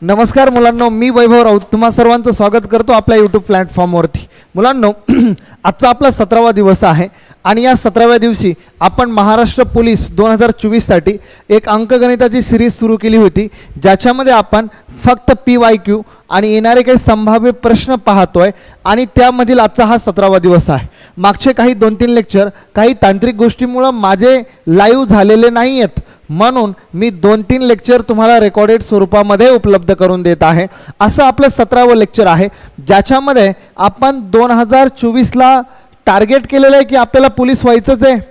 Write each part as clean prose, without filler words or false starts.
नमस्कार मुलांनो, मी वैभव राऊत तुम्हा सर्वांचं स्वागत करतो आपल्या यूट्यूब प्लॅटफॉर्मवरती. मुलांनो, आजचा आपला 17वा दिवस आहे आणि या 17व्या दिवशी आपण महाराष्ट्र पोलीस 2024 साठी एक अंकगणिताची सिरीज सुरू केली होती, ज्याच्यामध्ये आपण फक्त PYQ आणि येणारे काही संभाव्य प्रश्न पाहतोय आणि त्यामधील आजचा हा 17वा दिवस आहे. मागचे काही 2-3 लेक्चर काही तांत्रिक गोष्टीमुळे माझे लाईव्ह झालेले नाही आहेत, म्हणून मी 2-3 लेक्चर तुम्हाला रेकॉर्डेड स्वरूपामध्ये उपलब्ध करून देत आहे. असं आपलं 17वं लेक्चर आहे, ज्याच्यामध्ये आपण 2024ला टार्गेट केलेलं आहे की आपल्याला पोलीस व्हायचंच आहे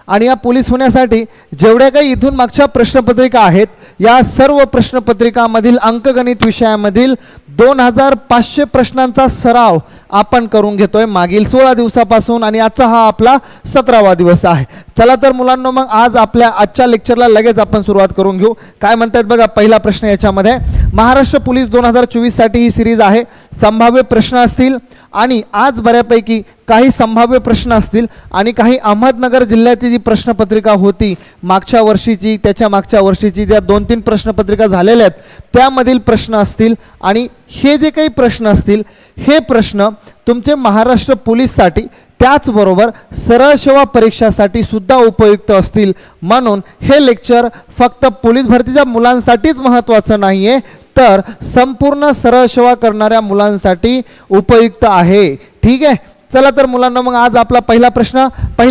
आणि या पोलीस होण्यासाठी जेवढ्या काही इथून मागच्या प्रश्नपत्रिका आहेत या सर्व प्रश्नपत्रिकामधील अंकगणित विषयामधील 2500 प्रश्नांचा सराव आपण करून घेतोय मागील 16 दिवसापासून आणि आजचा हा आपला 17वा दिवस आहे. चला तर मुलांनो, मग आज आपल्या आजच्या लेक्चरला लगेच आपण सुरुवात करून घेऊ. काय म्हणतात बघा, पहिला प्रश्न याच्यामध्ये महाराष्ट्र पोलीस 2024 साठी ही सिरीज आहे. संभाव्य प्रश्न असतील आणि आज बऱ्यापैकी काही संभाव्य प्रश्न असतील आणि काही अहमदनगर जिल्ह्याची जी प्रश्नपत्रिका होती मागच्या वर्षीची, त्याच्या मागच्या वर्षीची ज्या 2-3 प्रश्नपत्रिका झालेल्या आहेत त्यामधील प्रश्न असतील आणि हे जे काही प्रश्न असतील हे प्रश्न तुमचे महाराष्ट्र पोलीससाठी त्याचबरोबर सरळ सेवा परीक्षासाठी सुद्धा उपयुक्त असतील. म्हणून हे लेक्चर फक्त पोलीस भरतीच्या मुलांसाठीच महत्त्वाचं नाही आहे, तर संपूर्ण सरळ सेवा करणाऱ्या मुलांसाठी उपयुक्त आहे. ठीक आहे, चला तर मुलांना मग आज आपला पहिला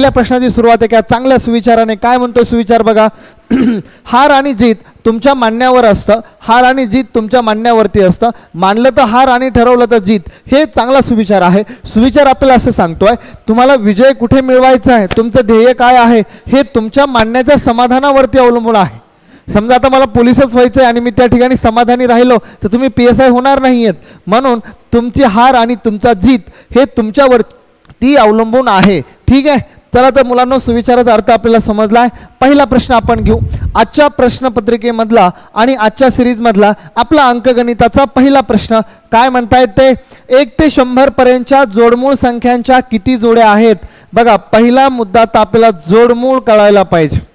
प्रश्नाची सुरुवात आहे का चांगल्या सुविचाराने. काय म्हणतो सुविचार बघा, हार आणि जीत तुमच्या मान्यावर असतं, हार आणि जीत तुमच्या मान्यावरती असतं, मानलं तर हार आणि ठरवलं तर जीत. हे चांगला सुविचार आहे. सुविचार आपल्याला असं सांगतोय, तुम्हाला विजय कुठे मिळवायचा आहे, तुमचं ध्येय काय आहे हे तुमच्या मानण्याच्या समाधानावरती अवलंबून आहे. समजा आता मला पोलीसच व्हायचं आहे आणि मी त्या ठिकाणी समाधानी राहिलो तर तुम्ही PSI होणार नाही आहेत. म्हणून तुमची हार आणि तुमचा जीत हे तुमच्यावरती अवलंबून आहे. ठीक आहे, चला तर मुलांनो, सुविचाराचा अर्थ आपल्याला समजला आहे. पहिला प्रश्न आपण घेऊ. आजच्या प्रश्नपत्रिकेमधला आणि आजच्या सिरीजमधला आपला अंकगणिताचा पहिला प्रश्न काय म्हणतायत ते, 1 ते 100 पर्यंतच्या जोडमूळ संख्यांच्या किती जोड्या आहेत. बघा, पहिला मुद्दा तर आपल्याला जोडमूळ कळायला पाहिजे.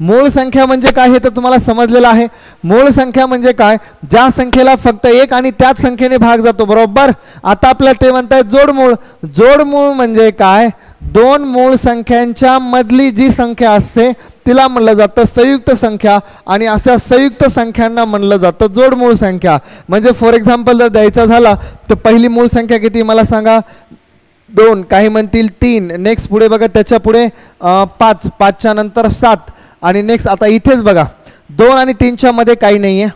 मूळ संख्या म्हणजे काय हे तर तुम्हाला समजलेलं आहे. मूळ संख्या म्हणजे काय, ज्या संख्येला फक्त 1 आणि त्याच संख्येने भाग जातो, बरोबर. आता आपल्याला ते म्हणतायत जोडमूळ. जोडमूळ म्हणजे काय, 2 मूळ संख्यांच्या मधली जी संख्या असते तिला म्हणलं जातं संयुक्त संख्या आणि अशा संयुक्त संख्यांना म्हणलं जातं जोडमूळ संख्या. म्हणजे फॉर एक्झाम्पल जर द्यायचा झाला तर पहिली मूळ संख्या किती मला सांगा, 2, काही म्हणतील 3, नेक्स्ट पुढे बघा त्याच्या पुढे 5, 5च्या नंतर 7 आणि नेक्स्ट आता इथेच बघा 2 आणि 3च्या मध्ये काही नाही आहे,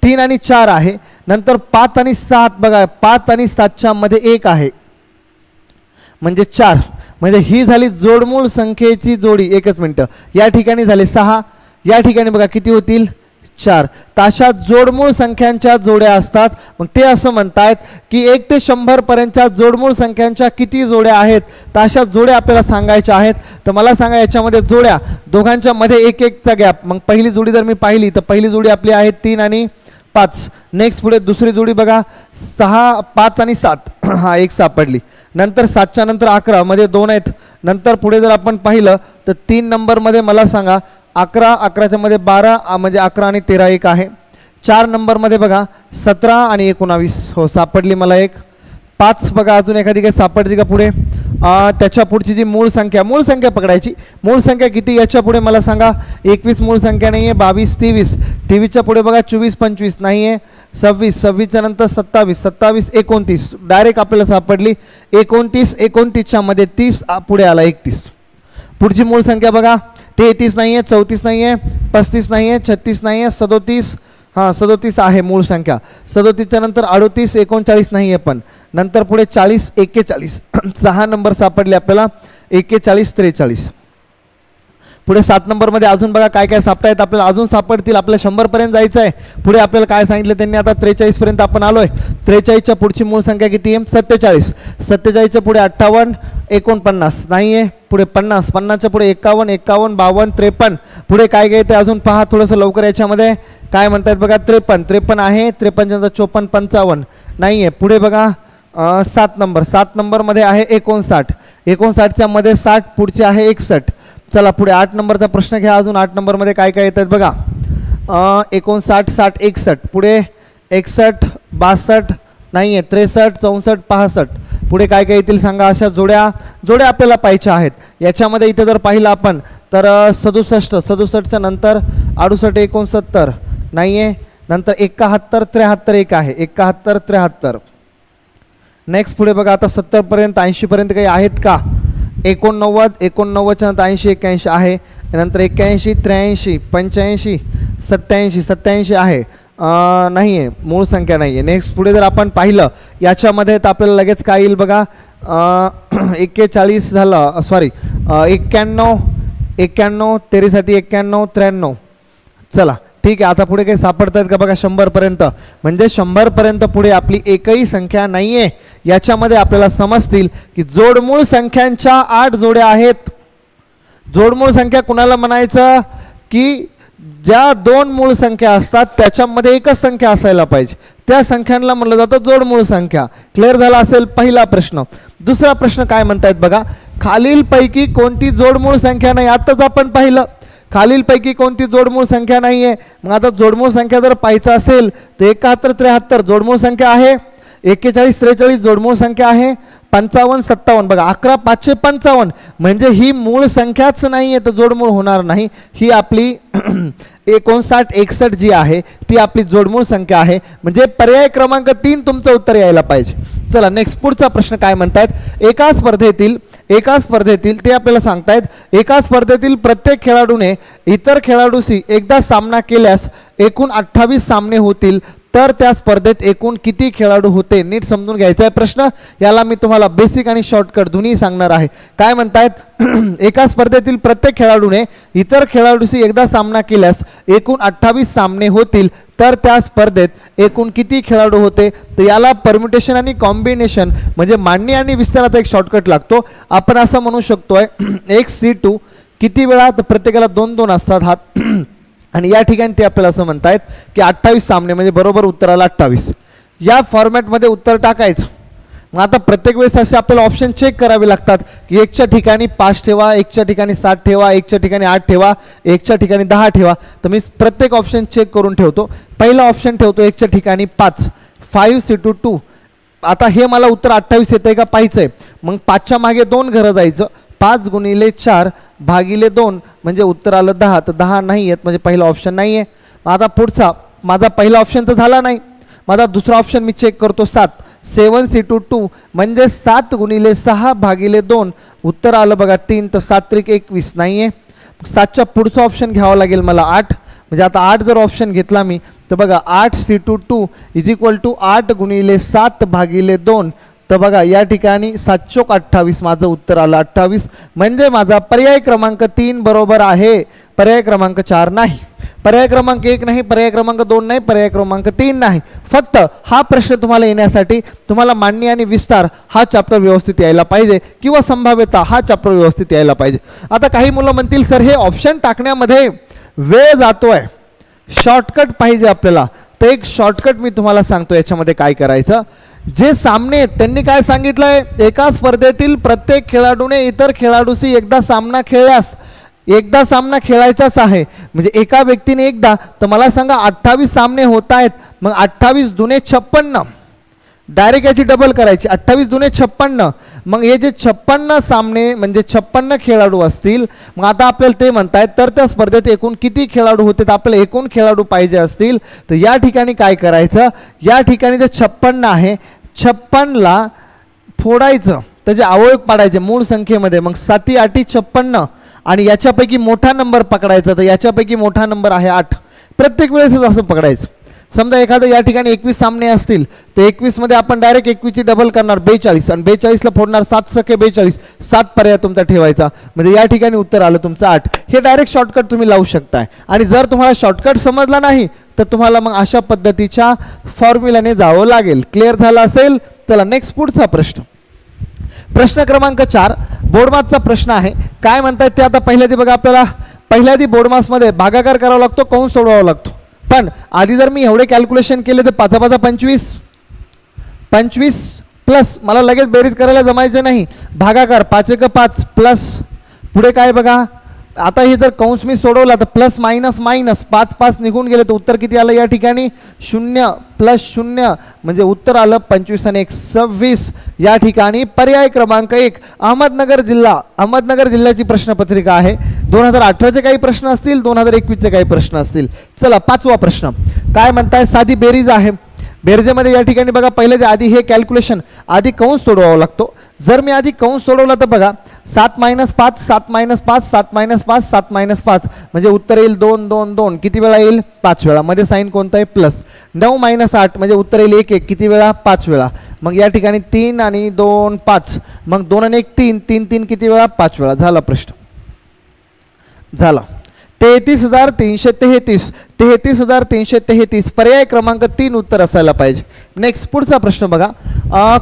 3 आणि 4 आहे, नंतर 5 आणि 7 बघा 5 आणि 7च्या मध्ये 1 आहे म्हणजे 4. म्हणजे ही झाली जोडमूळ संख्येची जोडी. एकच मिनटं, या ठिकाणी झाले 6, या ठिकाणी बघा किती होतील 4. तशा जोडमूळ संख्यांच्या जोड्या असतात. मग ते असं म्हणतायत की 1 ते 100 पर्यंतच्या जोडमूळ संख्यांच्या किती जोड्या आहेत, तशा जोड्या आपल्याला सांगायच्या आहेत. तर मला सांगा याच्यामध्ये जोड्या दोघांच्या मध्ये 1-1चा गॅप. मग पहिली जोडी जर मी पाहिली तर पहिली जोडी आपली आहे 3 आणि 5. नेक्स्ट पुढे दुसरी जोडी बघा 6, 5 आणि 7 हा 1 सापडली. नंतर 7च्या नंतर 11 मध्ये 2 आहेत. नंतर पुढे जर आपण पाहिलं तर 3 नंबरमध्ये मला सांगा 11, 11च्या मध्ये 12 म्हणजे 11 आणि 13 1 आहे. 4 नंबरमध्ये बघा 17 आणि 19 हो सापडली मला 1. 5 बघा अजून एखादी काही सापडली का पुढे, त्याच्या पुढची जी मूळ संख्या पकडायची. मूळ संख्या किती याच्या पुढे मला सांगा, 21 मूळ संख्या नाही आहे, 22, 23, 23च्या पुढे बघा 24, 25 नाही आहे, 26, 26च्या नंतर 27, 27, 29 डायरेक्ट आपल्याला सापडली 29, 29च्या मध्ये 30 पुढे आला 31. पुढची मूळ संख्या बघा 33 नाही आहे, 34 नाही आहे, 35 नाही आहे, 36 नाही आहे, 37 हां 37 आहे मूळ संख्या. 37च्या नंतर 38, 39 नाही आहे, पण नंतर पुढे 40, 41 6 नंबर सापडले आपल्याला 41, 43. पुढे 7 नंबरमध्ये अजून बघा काय काय सापडायत आपल्याला, अजून सापडतील. आपल्याला 100 पर्यंत जायचं आहे. पुढे आपल्याला काय सांगितलं त्यांनी, आता 43 पर्यंत आपण आलोय. 43च्या पुढची मूळ संख्या किती आहे 47. 47च्या पुढे 58, 49 नाही आहे, पुढे 50, 50च्या पुढे 51, 51, 52, 53. पुढे काय काय ते अजून पहा थोडंसं लवकर. याच्यामध्ये काय म्हणतात बघा 53, 53 आहे, 53च्या नंतर 54, 55 नाही आहे. पुढे बघा 7 नंबरमध्ये आहे 59, 59च्या मध्ये 60, पुढचे आहे 61. चला पुढे 8 नंबरचा प्रश्न घ्या. अजून 8 नंबरमध्ये काय काय येतात बघा, 59, 60, 61, पुढे 61, 62 नाही आहे, 63, 64, 65, पुढे काय काय येतील सांगा. अशा जोड्या आपल्याला पाहिजे आहेत. याच्यामध्ये इथे जर पाहिलं आपण तर 67, 67च्या नंतर 68, 69 नाही आहे, नंतर 71, 73 एक आहे, 71, 73. नेक्स्ट पुढे बघा आता 70 पर्यंत 80 पर्यंत काही आहेत का. 89, 89च्या नंतर 80, 81 आहे, नंतर 81, 83, 85, 87, 87 आहे, नाही आहे, मूळ संख्या नाही आहे. नेक्स्ट पुढे जर आपण पाहिलं याच्यामध्ये तर आपल्याला लगेच काय येईल बघा. 41 झालं, सॉरी 91, 91 तेरीसाठी 91, 93. चला ठीक आहे. आता पुढे काही सापडत आहेत का बघा 100 पर्यंत, म्हणजे 100 पर्यंत पुढे आपली एकही संख्या नाही आहे. याच्यामध्ये आपल्याला समजतील की जोडमूळ संख्यांच्या 8 जोड्या आहेत. जोडमूळ संख्या कुणाला म्हणायचं की ज्या 2 मूळ संख्या असतात त्याच्यामध्ये एकच संख्या असायला पाहिजे, त्या संख्यांना म्हणलं जातं जोडमूळ संख्या. क्लिअर झाला असेल पहिला प्रश्न. दुसरा प्रश्न काय म्हणतायत बघा, खालीलपैकी कोणती जोडमूळ संख्या नाही. आताच आपण पाहिलं खालीलपैकी कोणती जोडमूळ संख्या नाही आहे. मग आता जोडमूळ संख्या जर पाहायचं असेल तर 71, 73 जोडमूळ संख्या आहे, 41, 43 जोडमूळ संख्या आहे, 55, 57 बघा 11, 5, 55 म्हणजे ही मूळ संख्याच नाही आहे तर जोडमूळ होणार नाही. ही आपली 59, 61 जी आहे ती आपली जोडमूळ संख्या आहे, म्हणजे पर्याय क्रमांक 3 तुमचं उत्तर यायला पाहिजे. चला नेक्स्ट पुढचा प्रश्न काय म्हणतायत. एका स्पर्धेतील ते आपल्याला सांगतायत, एका स्पर्धेतील प्रत्येक खेळाडूने इतर खेळाडूशी एकदा सामना केल्यास एकूण 28 सामने होतील, तर त्या स्पर्धेत एकूण किती खेळाडू होते. नीट समजून घ्यायचा आहे प्रश्न. याला मी तुम्हाला बेसिक आणि शॉर्टकट दोन्ही सांगणार आहे. काय म्हणतायत, एका स्पर्धेतील प्रत्येक खेळाडूने इतर खेळाडूशी एकदा सामना केल्यास एकूण 28 सामने होतील, तर त्या स्पर्धेत एकूण किती खेळाडू होते. तर याला परम्युटेशन आणि कॉम्बिनेशन म्हणजे मांडणी आणि विस्ताराचा एक शॉर्टकट लागतो. आपण असं म्हणू शकतोय x(c2) किती वेळा, तर प्रत्येकाला 2-2 असतात हात, आणि या ठिकाणी ते आपल्याला असं म्हणतायत की 28 सामने म्हणजे बरोबर उत्तराला 28. या फॉर्मॅटमध्ये उत्तर टाकायचं. मग आता प्रत्येक वेळेस असे आपल्याला ऑप्शन चेक करावे लागतात की 1च्या ठिकाणी 5 ठेवा, 1च्या ठिकाणी 7 ठेवा, 1च्या ठिकाणी 8 ठेवा, 1च्या ठिकाणी 10 ठेवा. तर मी प्रत्येक ऑप्शन चेक करून ठेवतो. पहिला ऑप्शन ठेवतो 1च्या ठिकाणी 5, 5c2 2. आता हे मला उत्तर 28 येतं आहे का पाहायचं आहे. मग 5च्या मागे 2 घरं जायचं, 5 × 4 भागिले 2 म्हणजे उत्तर आलं 10. तर 10 नाही आहेत म्हणजे पहिला ऑप्शन नाही आहे. आता पुढचा माझा पहिला ऑप्शन तर झाला नाही, माझा दुसरा ऑप्शन मी चेक करतो 7, 7c2 2 म्हणजे 7 × 6 भागिले 2 उत्तर आलं बघा 3. तर 7 × 21 नाही आहे. 7च्या पुढचा ऑप्शन घ्यावा लागेल मला 8, म्हणजे आता 8 जर ऑप्शन घेतला मी तर बघा 8c2 2 = 8 × 7 भागिले 2. तर बघा या ठिकाणी 7 × 28 माझं उत्तर आलं 28, म्हणजे माझा पर्याय क्रमांक 3 बरोबर आहे. पर्याय क्रमांक 4 नाही, पर्याय क्रमांक 1 नाही, पर्याय क्रमांक 2 नाही, पर्याय क्रमांक 3 नाही. फक्त हा प्रश्न तुम्हाला येण्यासाठी तुम्हाला मांडणी आणि विस्तार हा चॅप्टर व्यवस्थित यायला पाहिजे, किंवा संभाव्यता हा चॅप्टर व्यवस्थित यायला पाहिजे. आता काही मुलं म्हणतील सर हे ऑप्शन टाकण्यामध्ये वेळ जातोय, शॉर्टकट पाहिजे आपल्याला. तर एक शॉर्टकट मी तुम्हाला सांगतो. याच्यामध्ये काय करायचं, जे सामने त्यांनी काय सांगितलंय, एका स्पर्धेतील प्रत्येक खेळाडूने इतर खेळाडूशी एकदा सामना खेळल्यास, एकदा सामना खेळायचाच आहे म्हणजे एका व्यक्तीने एकदा. तर मला सांगा 28 सामने होत आहेत, मग 28 × 56 डायरेक्ट याची डबल करायची, 28 × 56. मग हे जे 56 सामने म्हणजे 56 खेळाडू असतील. मग आता आपल्याला ते म्हणतायत तर त्या स्पर्धेत एकूण किती खेळाडू होते, तर आपल्याला एकूण खेळाडू पाहिजे असतील तर या ठिकाणी काय करायचं, या ठिकाणी जे 56 आहे 56ला फोडायचं, त्याचे अवयव पाडायचे मूळ संख्येमध्ये. मग 7 × 8 = 56 आणि याच्यापैकी मोठा नंबर पकडायचा. तर याच्यापैकी मोठा नंबर आहे 8. प्रत्येक वेळेस असं पकडायचं. समजा एखादं या ठिकाणी 21 सामने असतील तर 21 मध्ये आपण डायरेक्ट 21ची डबल करणार 42 आणि 42ला फोडणार 7 × 42, 7 पर्याय तुमचा ठेवायचा म्हणजे या ठिकाणी उत्तर आलं तुमचं 8. हे डायरेक्ट शॉर्टकट तुम्ही लावू शकताय. आणि जर तुम्हाला शॉर्टकट समजला नाही तर तुम्हाला मग अशा पद्धतीच्या फॉर्म्युलाने जावं लागेल. क्लिअर झालं असेल. चला नेक्स्ट पुढचा प्रश्न, प्रश्न क्रमांक 4 बोर्डमासचा प्रश्न आहे. काय म्हणतात ते आता पहिल्या बघा, आपल्याला पहिल्या बोर्डमासमध्ये भागाकार करावा लागतो, कंस सोडवावा लागतो. पण आधी जर मी एवढे कॅल्क्युलेशन केले तर 5 × 5 = 25 प्लस मला लगेच बेरीज करायला जमायचं नाही. भागाकार 5 × 5 प्लस पुढे काय बघा आता हे जर कंस मी सोडवला तर प्लस मायनस मायनस 5 5 निघून गेले तर उत्तर किती आलं या ठिकाणी 0 प्लस 0 म्हणजे उत्तर आलं 25 आणि 1 26. या ठिकाणी पर्याय क्रमांक 1 अहमदनगर जिल्ह्याची प्रश्नपत्रिका आहे. 2018चे काही प्रश्न असतील, 2021चे काही प्रश्न असतील. चला 5वा प्रश्न काय म्हणताय, साधी बेरीज आहे. बेरजेमध्ये या ठिकाणी बघा पहिले आधी हे कॅल्क्युलेशन आधी कंस सोडवावा लागतो. जर मी आधी कंस सोडवला तर बघा 7 - 5 7 - 5 7 - 5 7 - 5 म्हणजे उत्तर येईल 2 2 2. किती वेळा येईल 5 वेळा. मध्ये साइन कोणता आहे प्लस. 9 - 8 म्हणजे उत्तर येईल 1 1. किती वेळा 5 वेळा. मग या ठिकाणी 3 आणि 2 5. मग 2 आणि 1 3 3 3 किती वेळा 5 वेळा. झाला प्रश्न झाला. 33,333 33,333 पर्याय क्रमांक 3 उत्तर असायला पाहिजे. नेक्स्ट पुढचा प्रश्न बघा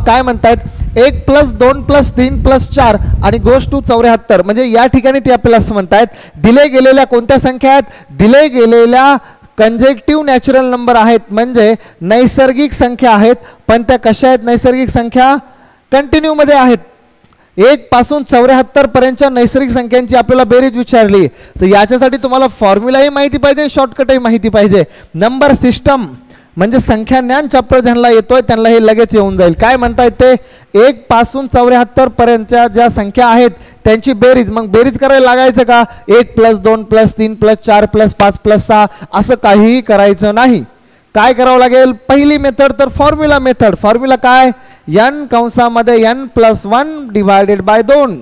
काय म्हणतायत 1 + 2 + 3 + 4 आणि गोस टू 74 म्हणजे या ठिकाणी ते आपल्याला असं म्हणतायत दिले गेलेल्या कोणत्या संख्या आहेत, दिले गेलेल्या कंजेक्टिव्ह नॅचरल नंबर आहेत म्हणजे नैसर्गिक संख्या आहेत. पण त्या कशा आहेत नैसर्गिक संख्या कंटिन्यू मध्ये आहेत. 1 पासून 74 पर्यंतच्या नैसर्गिक संख्यांची आपल्याला बेरीज विचारली तर याच्यासाठी तुम्हाला फॉर्म्युलाही माहिती पाहिजे, शॉर्टकटही माहिती पाहिजे. नंबर सिस्टम म्हणजे संख्या ज्ञान चॅप्टर ज्यांना येतोय त्यांना हे लगेच येऊन जाईल. काय म्हणतायत ते 1 पासून 74 पर्यंतच्या ज्या संख्या आहेत त्यांची बेरीज. मग बेरीज करायला लागायचं का 1 + 2 + 3 + 4 + 5 + 6 असं काहीही करायचं नाही. काय करावं लागेल पहिली मेथड तर फॉर्म्युला मेथड. फॉर्म्युला काय n कंसामध्ये n + 1 / 2.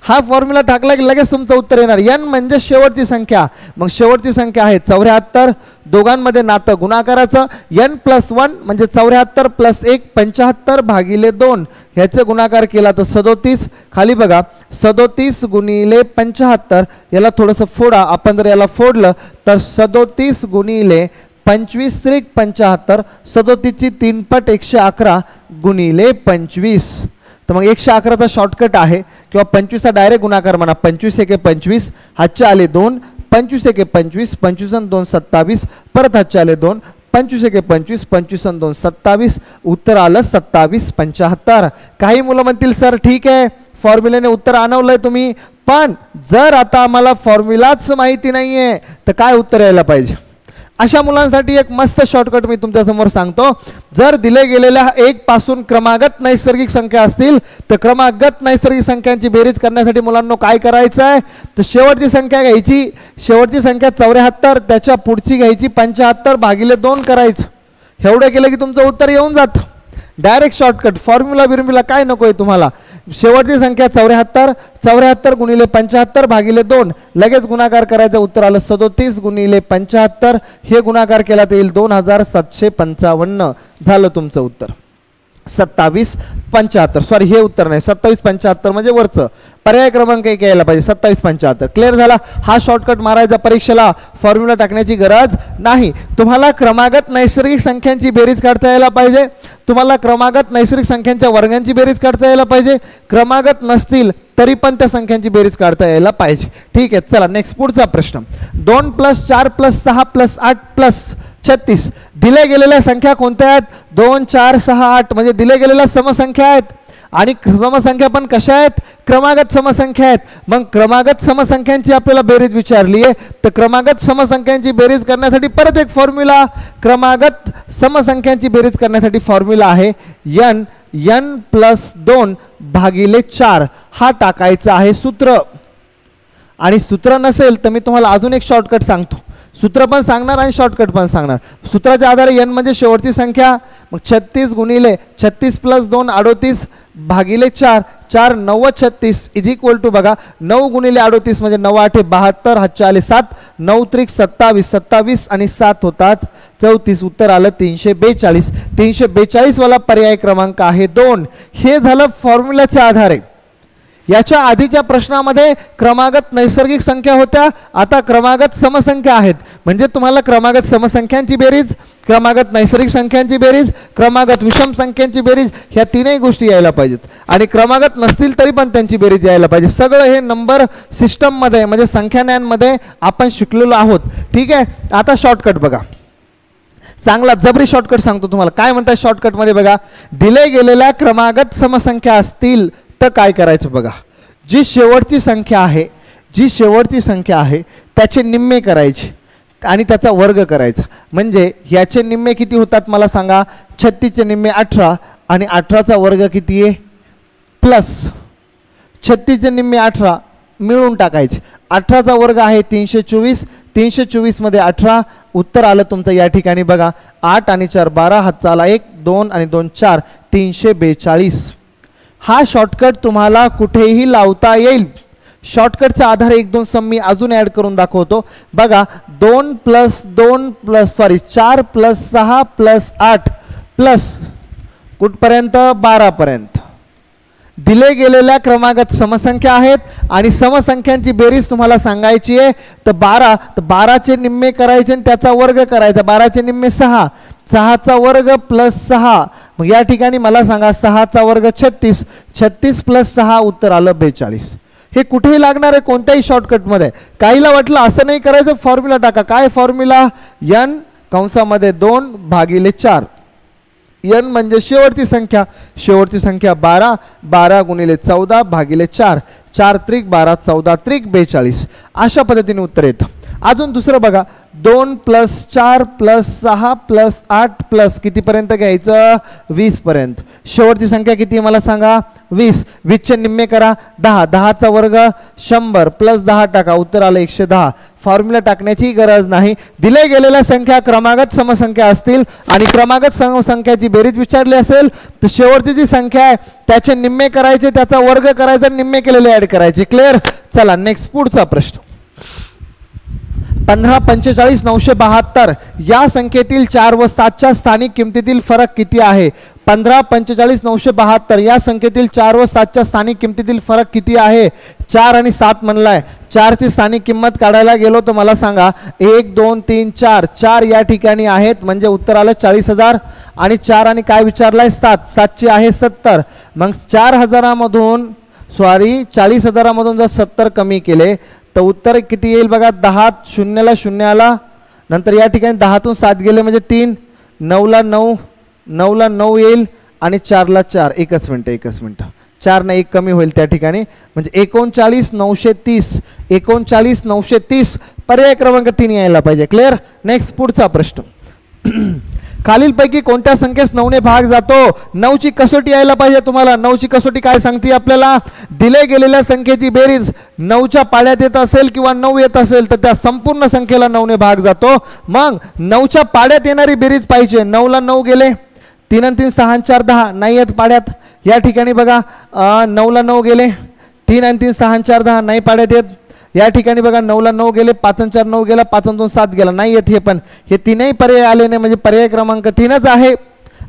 हा फॉर्म्युला टाकला की लगेच तुमचं उत्तर येणार. n म्हणजे शेवटची संख्या. मग शेवटची संख्या आहे 74. दोघांमध्ये नातं गुणाकाराचं n + 1 म्हणजे 74 + 1 75/2 ह्याचे गुणाकार केला तर 37. खाली बघा 37 × 75 याला थोडंसं फोडा. आपण जर याला फोडलं तर 37 × 25 × 75 37 ची 3 पट 111 × 25. तर मग 111चा शॉर्टकट आहे किंवा 25चा डायरेक्ट गुणाकार म्हणा. 25 × 1 = 25 हातचे आले 2 25 × 1 = 25 25 आणि 2 27 परत हातचे आले 2 25 × 1 = 25 25 आणि 2 27 उत्तर आलं 27 75. काही मुलं म्हणतील सर ठीक आहे फॉर्म्युल्याने उत्तर आणवलंय तुम्ही पण जर आता आम्हाला फॉर्म्युलाच माहिती नाहीये तर काय उत्तर यायला पाहिजे. अशा मुलांसाठी एक मस्त शॉर्टकट मी तुमच्यासमोर सांगतो. जर दिले गेलेल्या 1 पासून क्रमागत नैसर्गिक संख्या असतील तर क्रमागत नैसर्गिक संख्यांची बेरीज करण्यासाठी मुलांना काय करायचं आहे तर शेवटची संख्या घ्यायची. शेवटची संख्या 74 त्याच्या पुढची घ्यायची 75/2 करायचं. एवढं केलं की तुमचं उत्तर येऊन जातं. डायरेक्ट शॉर्टकट फॉर्म्युला बिर्म्युला काय नको आहे तुम्हाला. शेवटची संख्या 74 74 × 75/2 लगेच गुणाकार करायचं. उत्तर आलं 37 × 75. हे गुणाकार केला तर येईल 2755. झालं तुमचं उत्तर 27 75. सॉरी हे उत्तर नाही 27 75 म्हणजे वरचं पर्याय क्रमांक 1 यायला पाहिजे 27 75. क्लिअर झाला. हा शॉर्टकट मारायचा परीक्षेला. फॉर्म्युला टाकण्याची गरज नाही. तुम्हाला क्रमागत नैसर्गिक संख्यांची बेरीज काढता यायला पाहिजे. तुम्हाला क्रमागत नैसर्गिक संख्यांच्या वर्गांची बेरीज काढता यायला पाहिजे. क्रमागत नसतील तरी पण त्या संख्यांची बेरीज काढता यायला पाहिजे. ठीक आहे चला नेक्स्ट पुढचा प्रश्न 2 + 4 + 6 + 8 + 36 दिले गेलेल्या संख्या कोणत्या आहेत 2 4 6 8 म्हणजे दिले गेलेल्या समसंख्या आहेत आणि समसंख्या पण कशा आहेत क्रमागत समसंख्या आहेत. मग क्रमागत समसंख्यांची आपल्याला बेरीज विचारली आहे तर क्रमागत समसंख्यांची बेरीज करण्यासाठी परत एक फॉर्म्युला. क्रमागत समसंख्यांची बेरीज करण्यासाठी फॉर्म्युला आहे n + 2 / 4 हा टाकायचा आहे सूत्र. आणि सूत्र नसेल तर मी तुम्हाला अजून एक शॉर्टकट सांगतो. सूत्र पण सांगणार आणि शॉर्टकट पण सांगणार. सूत्राच्या आधारे n म्हणजे शेवटची संख्या. मग 36 × 36 + 2 38 / 4 4 9 36 = बघा 9 × 38 म्हणजे 9 8 72 हातचे आले 7 9 त्रिक 27 27 आणि 7 होतात 34. उत्तर आलं 342. 342 वाला पर्याय क्रमांक आहे 2. हे झालं फॉर्म्युल्याच्या आधारे. याच्या आधीच्या प्रश्नामध्ये क्रमागत नैसर्गिक संख्या होत्या. आता क्रमागत समसंख्या आहेत म्हणजे तुम्हाला क्रमागत समसंख्यांची बेरीज क्रमागत नैसर्गिक संख्यांची बेरीज क्रमागत विषम संख्यांची बेरीज ह्या तीनही गोष्टी यायला पाहिजेत. आणि क्रमागत नसतील तरी पण त्यांची बेरीज यायला पाहिजे. सगळं हे नंबर सिस्टममध्ये म्हणजे संख्याज्ञानमध्ये आपण शिकलेलो आहोत. ठीक आहे. आता शॉर्टकट बघा चांगला जबरी शॉर्टकट सांगतो तुम्हाला. काय म्हणतात शॉर्टकटमध्ये बघा दिले गेलेल्या क्रमागत समसंख्या असतील तर काय करायचं बघा. जी शेवटची संख्या आहे जी शेवटची संख्या आहे त्याचे निम्मे करायचे आणि त्याचा वर्ग करायचा. म्हणजे ह्याचे निम्मे किती होतात मला सांगा. 36चे निम्मे 18 आणि 18चा वर्ग किती आहे प्लस 36चे निम्मे 18 मिळून टाकायचे. 18चा वर्ग आहे 324. 324 मध्ये 18. उत्तर आलं तुमचं या ठिकाणी बघा 8 आणि 4 12, हातचा आला 1, 2 आणि 2 4, 342. हा शॉर्टकट तुम्हाला कुठेही लावता येईल. शॉर्टकटचा आधार 1 2 सम मी अजून ॲड करून दाखवतो बघा. 4 + 6 + 8 प्लस कुठपर्यंत 12 पर्यंत दिले गेलेल्या क्रमागत समसंख्या आहेत आणि समसंख्यांची बेरीज तुम्हाला सांगायची आहे. तर 12, तर 12चे निम्मे करायचे आणि त्याचा वर्ग करायचा. 12चे निम्मे 6, 6चा वर्ग प्लस 6. मग या ठिकाणी मला सांगा 6चा वर्ग 36, 36 + 6 उत्तर आलं 42. हे कुठेही लागणार आहे कोणत्याही शॉर्टकटमध्ये. काहीला वाटलं असं नाही करायचं, फॉर्म्युला टाका. काय फॉर्म्युला? n कंसामध्ये 2/4. n म्हणजे शेवटची संख्या. शेवटची संख्या 12. 12 × 14/4. 4 त्रिक 12, 14 त्रिक 42. अशा पद्धतीने उत्तर येतं. अजून दुसरं बघा. 2 + 4 + 6 + 8 प्लस कितीपर्यंत घ्यायचं 20 पर्यंत. शेवटची संख्या किती मला सांगा 20. 20चे निम्मे करा 10. 10चा वर्ग 100 + 10 टाका. उत्तर आलं 110. फॉर्म्युला टाकण्याची गरज नाही. दिले गेलेल्या संख्या क्रमागत समसंख्या असतील आणि क्रमागत समसंख्याची बेरीज विचारली असेल तर शेवटची जी संख्या आहे त्याचे निम्मे करायचे, त्याचा वर्ग करायचा, निम्मे केलेले ॲड करायचे. क्लिअर? चला नेक्स्ट पुढचा प्रश्न. 15 45 972 या संख्येतील 4 व 7च्या स्थानिक किमतीतील फरक किती आहे? 15 45 972 या संख्येतील 4 व 7च्या स्थानिक किमतीतील फरक किती आहे? 4 आणि 7 म्हणलाय. 4ची स्थानिक किंमत काढायला गेलो तर मला सांगा 1 2 3 4. 4 या ठिकाणी आहेत म्हणजे उत्तर आलं 40,000 आणि 4 आणि काय विचारलाय 7. 7ची आहे 70. मग 40,000मधून 40,000मधून जर 70 कमी केले तर उत्तर किती येईल बघा. 10 0ला 0 आला. नंतर या ठिकाणी 10तून 7 गेले म्हणजे 3. 9ला 9, 9ला 9 येईल आणि 4ला 4. एकच मिनटं 4 ने 1 कमी होईल त्या ठिकाणी म्हणजे 39,930. 39,930 पर्याय क्रमांक 3 यायला पाहिजे. क्लिअर? नेक्स्ट पुढचा प्रश्न. खालीलपैकी कोणत्या संख्येस 9ने भाग जातो? 9ची कसोटी यायला पाहिजे तुम्हाला. 9ची कसोटी काय सांगते आपल्याला? दिले गेलेल्या संख्येची बेरीज 9च्या पाड्यात येत असेल किंवा 9 येत असेल तर त्या संपूर्ण संख्येला 9ने भाग जातो. मग 9च्या पाड्यात येणारी बेरीज पाहिजे. 9ला 9 गेले, 3 आणि 3 6 आणि 4 10, नाही येत पाड्यात. या ठिकाणी बघा 9ला 9 गेले, 3 आणि 3 6 आणि 4 10, नाही पाड्यात येत. या ठिकाणी बघा 9ला 9 गेले, 5 आणि 4 9 गेला, 5 आणि 2 7 गेला, नाही येत. हे पण हे तीनही पर्याय आले नाही म्हणजे पर्याय क्रमांक 3च आहे.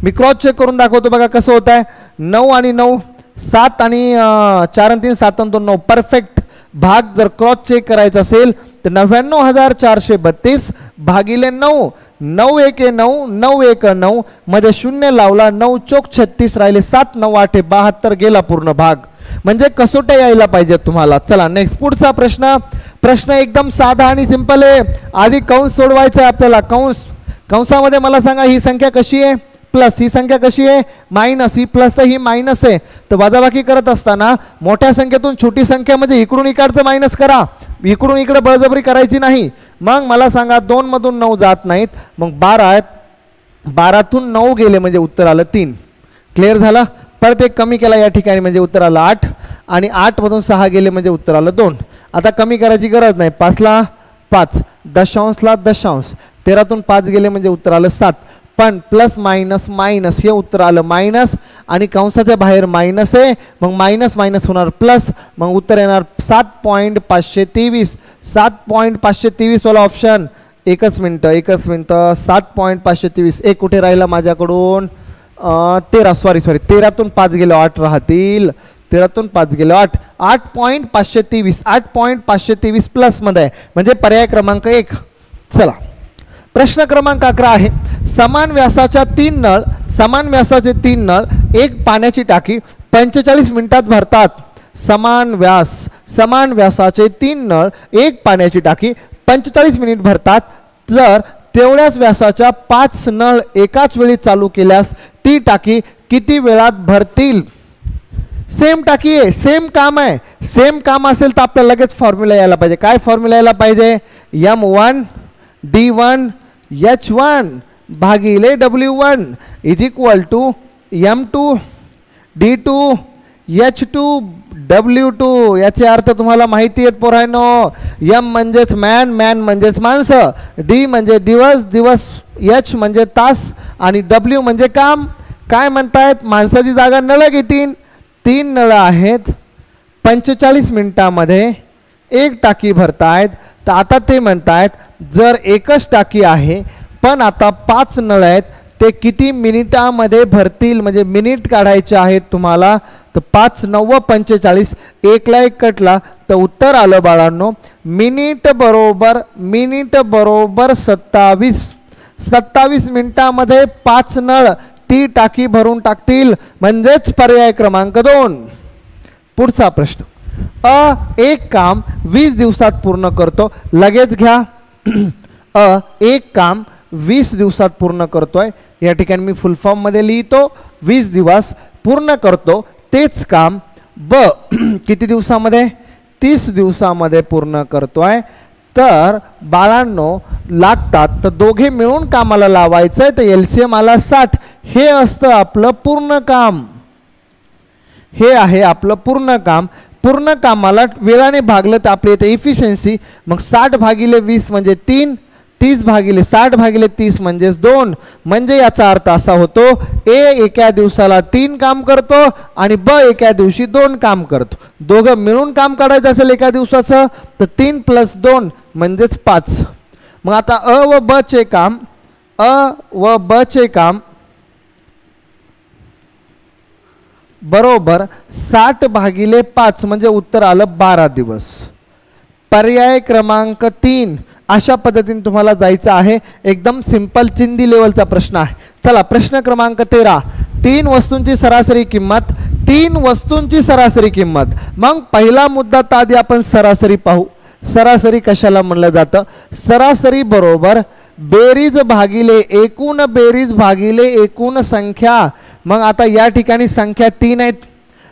मी क्रॉस चेक करून दाखवतो बघा कसं होत आहे. 9 आणि 9, 7 आणि 4 आणि 3 7 आणि 2 9. परफेक्ट भाग जर क्रॉस चेक करायचा असेल तर 99,432 भागिले 9. 9 1 9, 9 1 9 मध्ये 0 लावला, 9 चोक 36 राहिले, 7 9 8 72 गेला पूर्ण भाग. म्हणजे कसोट्या यायला पाहिजे तुम्हाला. चला नेक्स्ट पुढचा प्रश्न. प्रश्न एकदम साधा आणि सिंपल आहे. आधी कंस सोडवायचा आहे आपल्याला. कंसामध्ये मला सांगा ही संख्या कशी आहे प्लस, ही संख्या कशी आहे मायनस, ही प्लस आहे ही मायनस आहे. तर वजाबाकी करत असताना मोठ्या संख्येतून छोटी संख्या म्हणजे इकडून इकडचं मायनस करा, इकडून इकडे बळजबरी करायची नाही. मग मला सांगा 2 मधून 9 जात नाहीत, मग 12 आहेत, 12तून 9 गेले म्हणजे उत्तर आलं 3. क्लिअर झालं? परत एक कमी केला या ठिकाणी म्हणजे उत्तर आलं 8 आणि 8 मधून 6 गेले म्हणजे उत्तर आलं 2. आता कमी करायची गरज नाही. 5ला 5, दशांशला दशांश, 13तून 5 गेले म्हणजे उत्तर आलं 7. पण प्लस मायनस मायनस हे उत्तर आलं मायनस आणि कंसाच्या बाहेर मायनस आहे मग मायनस मायनस होणार प्लस, मग उत्तर येणार 7.523. 7.523 वाला ऑप्शन. एकच मिनटं 7.523 एक कुठे राहिला माझ्याकडून 13 13तून 5 गेलो 8 राहतील, 13तून 5 गेलो 8. 8.523 8.523 प्लस मध्ये आहे म्हणजे पर्याय क्रमांक 1. चला प्रश्न क्रमांक 11 आहे. समान व्यासाच्या 3 नळ, समान व्यासाचे 3 नळ एक पाण्याची टाकी 45 मिनिटात भरतात. समान व्यासाचे 3 नळ एक पाण्याची टाकी 45 मिनिट भरतात. जर तेवढ्याच व्यासाच्या 5 नळ एकाच वेळी चालू केल्यास ती टाकी किती वेळात भरतील? सेम टाकी आहे, सेम काम आहे. सेम काम असेल तर आपल्याला लगेच फॉर्म्युला यायला पाहिजे. काय फॉर्म्युला यायला पाहिजे? M1 D1 H1 भागिले W1 is equal to M2 D2 H2 W2. याचे अर्थ तुम्हाला माहिती आहेत पोरांनो. M म्हणजेच मॅन, मॅन म्हणजेच माणसं, D म्हणजे दिवस, दिवस, H म्हणजे तास आणि W म्हणजे काम. काय म्हणतायत? माणसाची जागा नळ घेतील. 3 नळ आहेत, 45 मिनिटामध्ये एक टाकी भरतायत. तर आता ते म्हणतायत जर एकच टाकी आहे पण आता 5 नळ आहेत, ते किती मिनिटामध्ये भरतील? म्हणजे मिनिट काढायचे आहेत तुम्हाला. तर 5 9 45, 1 ला 1 कटला तर उत्तर आलं बाळांनो मिनिट बरोबर 27 मिनिटामध्ये 5 नळ ती टाकी भरून टाकतील. म्हणजेच पर्याय क्रमांक 2. पुढचा प्रश्न. एक काम 20 दिवसात पूर्ण करतो. लगेच घ्या. एक काम 20 दिवसात पूर्ण करतोय. या ठिकाणी मी फुल फॉर्म मध्ये लिहितो. 20 दिवस पूर्ण करतो तेच काम किती दिवसामध्ये? 30 दिवसामध्ये पूर्ण करतोय. तर बाळांनो लागतात तर दोघे मिळून कामाला लावायचं आहे. तर LCM आला 60. हे असतं आपलं पूर्ण काम. हे आहे आपलं पूर्ण काम. पूर्ण कामाला वेळाने भागलं तर आपली येते इफिशियन्सी. मग 60 भागिले 20 म्हणजे 3, 30 भागिले 60 भागिले 30 म्हणजेच 2. म्हणजे याचा अर्थ असा होतो A एका दिवसाला 3 काम करतो आणि B एका दिवशी 2 काम करतो. दोघं मिळून काम काढायचं असेल एका दिवसाचं तर 3 + 2 म्हणजेच 5. मग आता अ व ब चे काम बरोबर 60 भागिले 5 म्हणजे उत्तर आलं 12 दिवस. पर्याय क्रमांक 3. अशा पद्धतीने तुम्हाला जायचं आहे. एकदम सिंपल चिंदी लेवलचा प्रश्न आहे. चला प्रश्न क्रमांक 13. 3 वस्तूंची सरासरी किंमत. 3 वस्तूंची सरासरी किंमत. मग पहिला मुद्दा तर आधी आपण सरासरी पाहू. सरासरी कशाला म्हणलं जातं? सरासरी बरोबर बेरीज भागिले एकूण, बेरीज भागिले एकूण संख्या. मग आता या ठिकाणी संख्या 3 आहेत.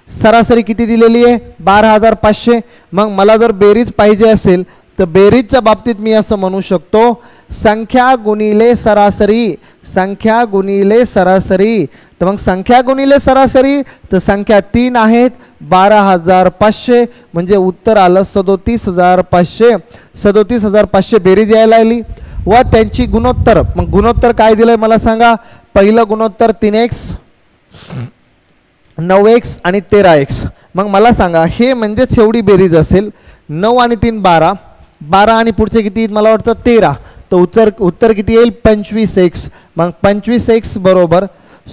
सरासरी किती दिलेली आहे? 12,500. मग मला जर बेरीज पाहिजे असेल तर बेरीजच्या बाबतीत मी असं म्हणू शकतो संख्या गुणिले सरासरी, संख्या गुणिले सरासरी. तर मग संख्या गुणिले सरासरी तर संख्या 3 आहेत, 12,500 म्हणजे उत्तर आलं 37,500. 37,500 बेरीज यायला लागली व त्यांची गुणोत्तर. मग गुणोत्तर काय दिलंय मला सांगा? पहिलं गुणोत्तर 3x, 9x आणि 13x. मग मला सांगा हे म्हणजेच एवढी बेरीज असेल. 9 आणि 3 12, 12 आणि पुढचे किती मला वाटतं 13. तर उत्तर किती येईल? 25x. मग 25x बरोबर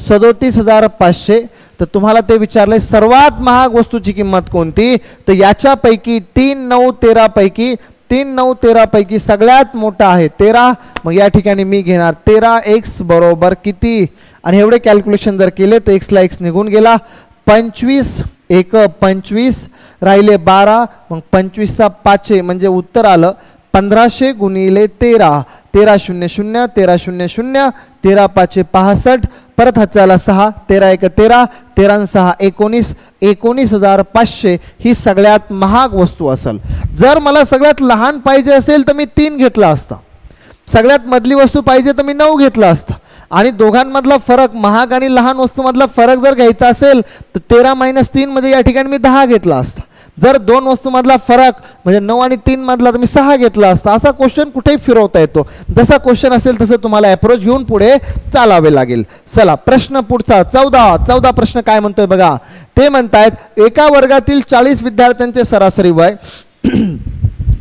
37,500. तर तुम्हाला ते विचारले सर्वात महाग वस्तूची किंमत कोणती? तर याच्यापैकी 3 9 13 पैकी 3 9 13 पैकी सगळ्यात मोठा आहे 13. मग या ठिकाणी मी घेणार 13x बरोबर किती? आणि एवढे कॅल्क्युलेशन जर केले तर x ला x निघून गेला. 25 1 25 राहिले 12. मग 25 चा 5 म्हणजे उत्तर आलं 1500 गुणिले 13. 13 0 0 13 0 0 13 5 65. परत हाताला 6. 13 1 13 13 6 19. 19,500 ही सगळ्यात महाग वस्तू असेल. जर मला सगळ्यात लहान पाहिजे असेल तर मी 3 घेतला असता. सगळ्यात मधली वस्तू पाहिजे तर मी 9 घेतला असता. आणि दोघांमधला फरक, महाग आणि लहान वस्तूमधला फरक जर घ्यायचा असेल तर 13 - 3 म्हणजे या ठिकाणी मी 10 घेतला असता. जर 2 वस्तूमधला फरक म्हणजे 9 आणि 3 मधला तर मी 6 घेतला असता. असा क्वेश्चन कुठेही फिरवता येतो. जसा क्वेश्चन असेल तसं तुम्हाला अप्रोच घेऊन पुढे चालावे लागेल. चला प्रश्न पुढचा 14 प्रश्न काय म्हणतोय बघा. ते म्हणतायत एका वर्गातील 40 विद्यार्थ्यांचे सरासरी वय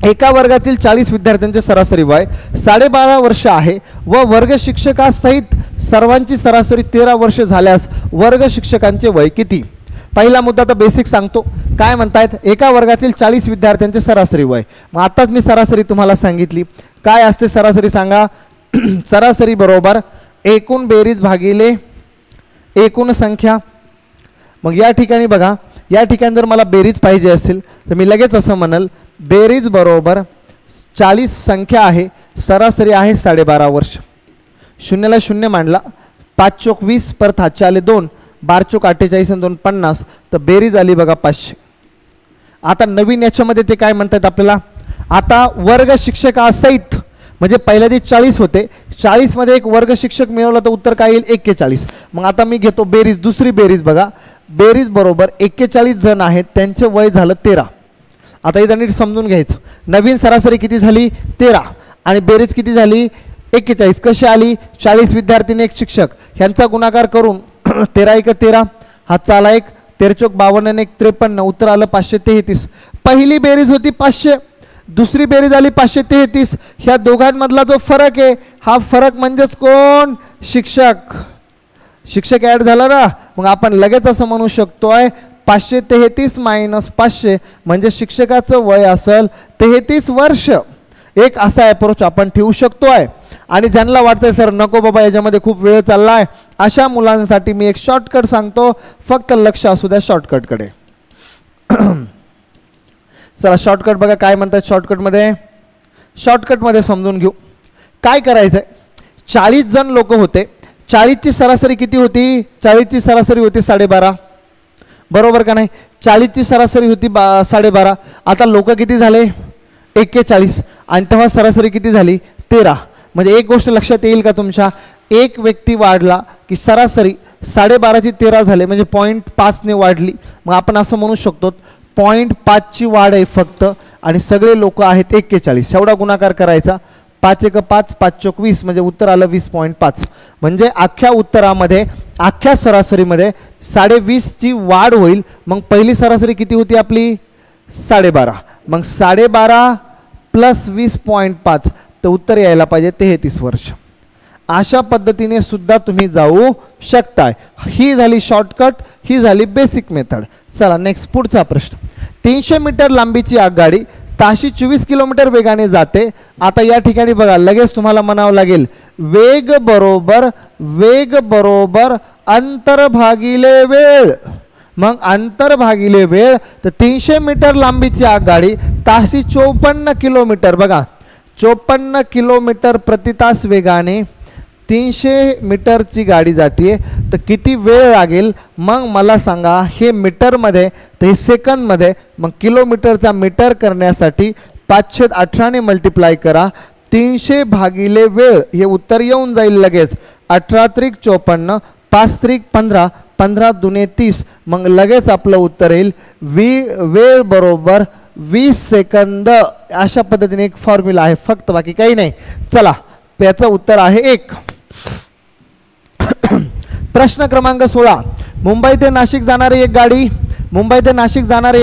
एका वर्गातील 40 विद्यार्थ्यांचे सरासरी वय 12.5 वर्ष आहे व वर्ग शिक्षकासहित सर्वांची सरासरी 13 वर्ष झाल्यास वर्ग शिक्षकांचे वय किती? पहिला मुद्दा तर बेसिक सांगतो. काय म्हणतायत? एका वर्गातील 40 विद्यार्थ्यांचे सरासरी वय. मग आताच मी सरासरी तुम्हाला सांगितली. काय असते सरासरी सांगा? सरासरी बरोबर एकूण बेरीज भागिले एकूण संख्या. मग या ठिकाणी बघा, या ठिकाणी जर मला बेरीज पाहिजे असेल तर मी लगेच असं म्हणल बेरीज बरोबर 40 संख्या आहे, सरासरी आहे 12.5 वर्ष. 0 ला 0 मांडला, 5 चोक 20 परत हातचे आले 2 12 चोक 48 आणि 2 50, तर बेरीज आली बघा 500. आता नवीन याच्यामध्ये ते काय म्हणतात आपल्याला, आता वर्ग शिक्षकासहित म्हणजे पहिल्या दिवशी 40 होते, 40 मध्ये एक वर्ग शिक्षक मिळवला तर उत्तर काय येईल 41. मग आता मी घेतो बेरीज, दुसरी बेरीज बघा, बेरीज बरोबर 41 जण आहेत, त्यांचे वय झालं 13. आता इथं नीट समजून घ्यायचं, नवीन सरासरी किती झाली 13 आणि बेरीज किती झाली 41. कशी आली, 40 विद्यार्थी एक शिक्षक ह्यांचा गुणाकार करून 13 × 13 हातचा आला 1, 13 चोक 52 आणि 1 53, उत्तर आलं 533. पहिली बेरीज होती 500, दुसरी बेरीज आली 533. ह्या दोघांमधला जो फरक आहे हा फरक म्हणजेच कोण, शिक्षक. शिक्षक ॲड झाला ना, मग आपण लगेच असं म्हणू शकतोय 533 - 500 म्हणजे शिक्षकाचं वय असेल 33 वर्ष. एक असा अप्रोच आपण ठेवू शकतोय. आणि ज्यांना वाटतंय सर नको बाबा याच्यामध्ये खूप वेळ चाललाय, अशा मुलांसाठी मी एक शॉर्टकट सांगतो, फक्त लक्ष असू द्या शॉर्टकटकडे. चला शॉर्टकट बघा काय म्हणतात शॉर्टकटमध्ये. शॉर्टकटमध्ये समजून घेऊ. काय करायचंय, 40 जण लोक होते, 40 ची सरासरी किती होती, 40 ची सरासरी होती 12.5, बरोबर का नाही. 40 ची सरासरी होती 12.5. आता लोक किती झाले 41 आणि तेव्हा सरासरी किती झाली 13. म्हणजे एक गोष्ट लक्षात येईल का तुमच्या, एक व्यक्ती वाढला की सरासरी 12.5 ची 13 झाले म्हणजे 0.5 ने वाढली. मग आपण असं म्हणू शकतो 0.5 ची वाढ आहे फक्त आणि सगळे लोक आहेत 41. एवढा गुणाकार करायचा, 5 × 5 5 चोक 20 म्हणजे उत्तर आलं 20.5. म्हणजे अख्ख्या उत्तरामध्ये अख्ख्या सरासरीमध्ये 20.5 ची वाढ होईल. मग पहिली सरासरी किती होती आपली 12.5, मग 12.5 + 20.5 तर उत्तर यायला पाहिजे 33 वर्ष. अशा पद्धतीने सुद्धा तुम्ही जाऊ शकताय. ही झाली शॉर्टकट, ही झाली बेसिक मेथड. चला नेक्स्ट पुढचा प्रश्न. 300 मीटर लांबीची आगगाडी ताशी 24 किलोमीटर वेगाने जाते. आता या ठिकाणी बघा लगेच तुम्हाला म्हणावं लागेल वेग बरोबर अंतर भागिले वेळ. मग अंतर भागिले वेळ, तर 300 मीटर लांबीची आगगाडी ताशी 54 किलोमीटर, बघा 54 किलोमीटर प्रति तास वेगाने 300 मीटरची गाडी जाते, तर किती वेळ लागेल मग मला सांगा. हे मीटरमध्ये तर हे सेकंदमध्ये, मग किलोमीटरचा मीटर करण्यासाठी 518 ने मल्टिप्लाय करा, 300 भागिले वेळ हे उत्तर येऊन जाईल लगेच. 18 × 54, 5 × 15, 15 × 2 = 30. मग लगेच आपलं उत्तर येईल वेळ बरोबर 20 सेकंद. अशा पद्धतीने एक फॉर्म्युला आहे फक्त, बाकी काही नाही. चला याचं उत्तर आहे 1. प्रश्न क्रमांक 16. मुंबई ते नाशिक जाणारी एक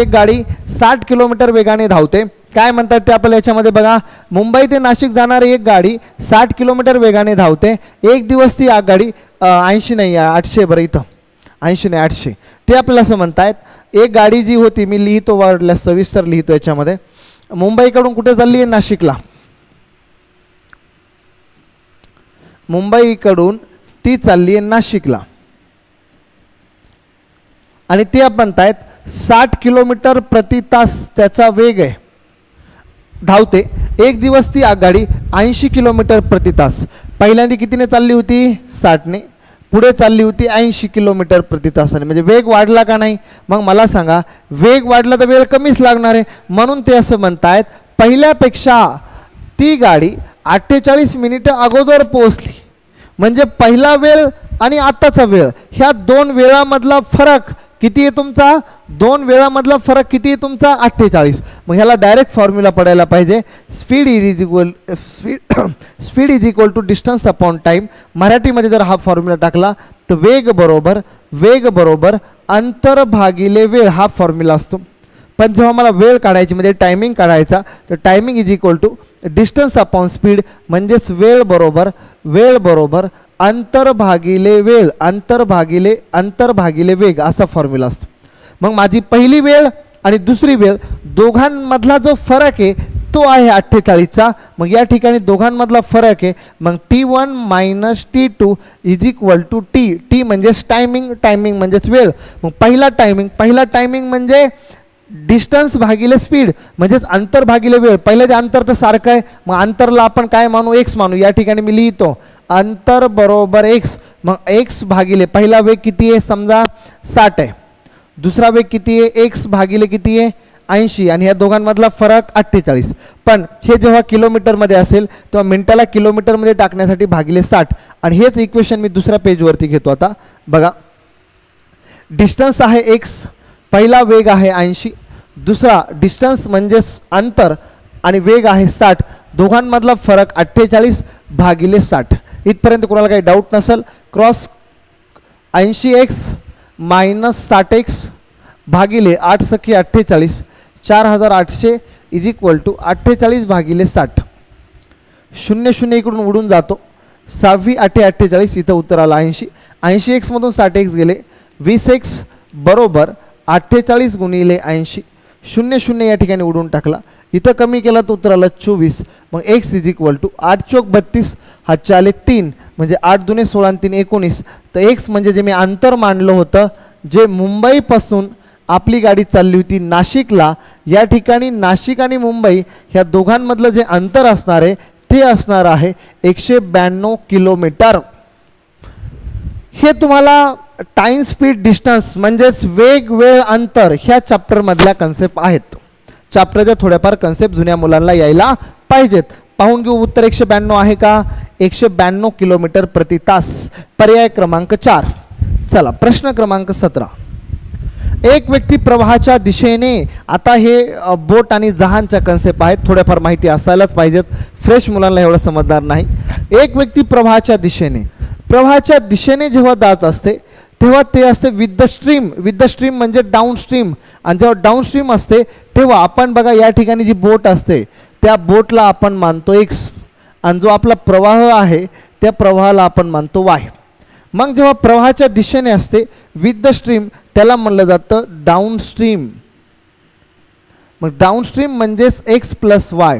गाडी 60 किलोमीटर वेगाने धावते. काय म्हणतात ते आपल्याला याच्यामध्ये बघा. मुंबई ते नाशिक जाणारी एक गाडी 60 किलोमीटर वेगाने धावते. एक दिवस ती आगगाडी 80 नाही 800, बरं इथं 80 नाही 800 ते आपल्याला असं म्हणतायत. एक गाडी जी होती, मी लिहितो वाढल्या सविस्तर लिहितो याच्यामध्ये, मुंबईकडून कुठे चालली आहे नाशिकला, मुंबईकडून ती चालली आहे नाशिकला आणि ते आपण म्हणतायत 60 किलोमीटर प्रति तास त्याचा वेग आहे, धावते. एक दिवस ती आगगाडी 80 किलोमीटर प्रति तास. पहिल्यांदा कितीने चालली होती 60 ने, पुढे चालली होती 80 किलोमीटर प्रति तासाने. म्हणजे वेग वाढला का नाही. मग मला सांगा वेग वाढला तर वेळ कमीच लागणार आहे. म्हणून ते असं म्हणतायत पहिल्यापेक्षा ती गाडी 48 मिनिटं अगोदर पोहोचली. म्हणजे पहिला वेळ आणि आताचा वेळ ह्या दोन वेळामधला फरक किती आहे तुमचा, दोन वेळामधला फरक किती आहे तुमचा 48. मग ह्याला डायरेक्ट फॉर्म्युला पडायला पाहिजे. Speed is equal to distance upon time. मराठीमध्ये जर हा फॉर्म्युला टाकला तर वेग बरोबर अंतर भागिले वेळ हा फॉर्म्युला असतो. पण जेव्हा मला वेळ काढायची म्हणजे टायमिंग काढायचा तर timing is equal to distance upon speed. म्हणजेच वेळ बरोबर अंतर भागिले वेळ, अंतर भागिले वेग असा फॉर्म्युला असतो. मग माझी पहिली वेळ आणि दुसरी वेळ दोघांमधला जो फरक आहे तो आहे 48चा. मग या ठिकाणी दोघांमधला फरक आहे. मग T1 - T2 is equal to T म्हणजेच टायमिंग म्हणजेच वेळ. मग पहिला टायमिंग म्हणजे डिस्टन्स भागिले स्पीड म्हणजेच अंतर भागिले वेळ. पहिलं जे अंतर तर सारखं आहे, मग अंतरला आपण काय मानू x मानू. या ठिकाणी मी लिहितो अंतर बरोबर एक्स. मग एक्स भागिले पहिला वेग किती आहे समजा 60 आहे, दुसरा वेग किती आहे एक्स भागिले किती आहे 80 आणि या दोघांमधला फरक 48. पण हे जेव्हा किलोमीटरमध्ये असेल तेव्हा मिनिटाला किलोमीटरमध्ये टाकण्यासाठी भागिले 60 आणि हेच इक्वेशन मी दुसऱ्या पेजवरती घेतो. आता बघा डिस्टन्स आहे एक्स, पहिला वेग आहे 80, दुसरा डिस्टन्स म्हणजे अंतर आणि वेग आहे 60, दोघांमधला फरक 48 भागिले 60. इथपर्यंत कोणाला काही डाऊट नसेल. क्रॉस 80x मायनस 60x भागिले 8 सखी 48 4800 इज इक्वल टू 48 भागिले 60. 0 0 इकडून उडून जातो, 6 8 48 इथं उत्तर आलं 80. 80x मधून 60x गेले, 20x बरोबर 48 गुणिले 80. 0 0 या ठिकाणी उडून टाकला, इथं कमी केला तर उत्तर आलं 24. मग x इज इक्वल टू 8 चौक 32 हातचे आले 3 म्हणजे 8 दुने 16 आणि 3 19. तर x म्हणजे जे मी अंतर मानलं होतं जे मुंबईपासून आपली गाडी चालली होती नाशिकला, या ठिकाणी नाशिक आणि मुंबई ह्या दोघांमधलं जे अंतर असणार आहे ते असणार आहे 192 किलोमीटर. हे तुम्हाला टाइम स्पीड डिस्टन्स म्हणजेच वेग वेळ अंतर ह्या चॅप्टरमधल्या कन्सेप्ट आहेत. चॅप्टरच्या थोड्याफार कन्सेप्ट जुन्या मुलांना यायला पाहिजेत. पाहून घेऊ उत्तर 192 आहे का, 192 किलोमीटर प्रति तास. पर्याय क्रमांक 4. चला प्रश्न क्रमांक 17. एक व्यक्ती प्रवाहाच्या दिशेने, आता हे बोट आणि जहानच्या कन्सेप्ट आहेत, थोड्याफार माहिती असायलाच पाहिजेत, फ्रेश मुलांना एवढं समजणार नाही. एक व्यक्ती प्रवाहाच्या दिशेने जेव्हा जात असते तेव्हा ते असते with the stream. With the stream म्हणजे डाऊन स्ट्रीम. आणि जेव्हा डाऊन स्ट्रीम असते तेव्हा आपण बघा या ठिकाणी जी बोट असते त्या बोटला आपण मानतो एक्स आणि जो आपला प्रवाह आहे त्या प्रवाहाला आपण मानतो वाय. मग जेव्हा प्रवाहाच्या दिशेने असते विथ द स्ट्रीम त्याला म्हणलं जातं डाऊन स्ट्रीम. मग डाऊन स्ट्रीम म्हणजेच एक्स प्लस वाय.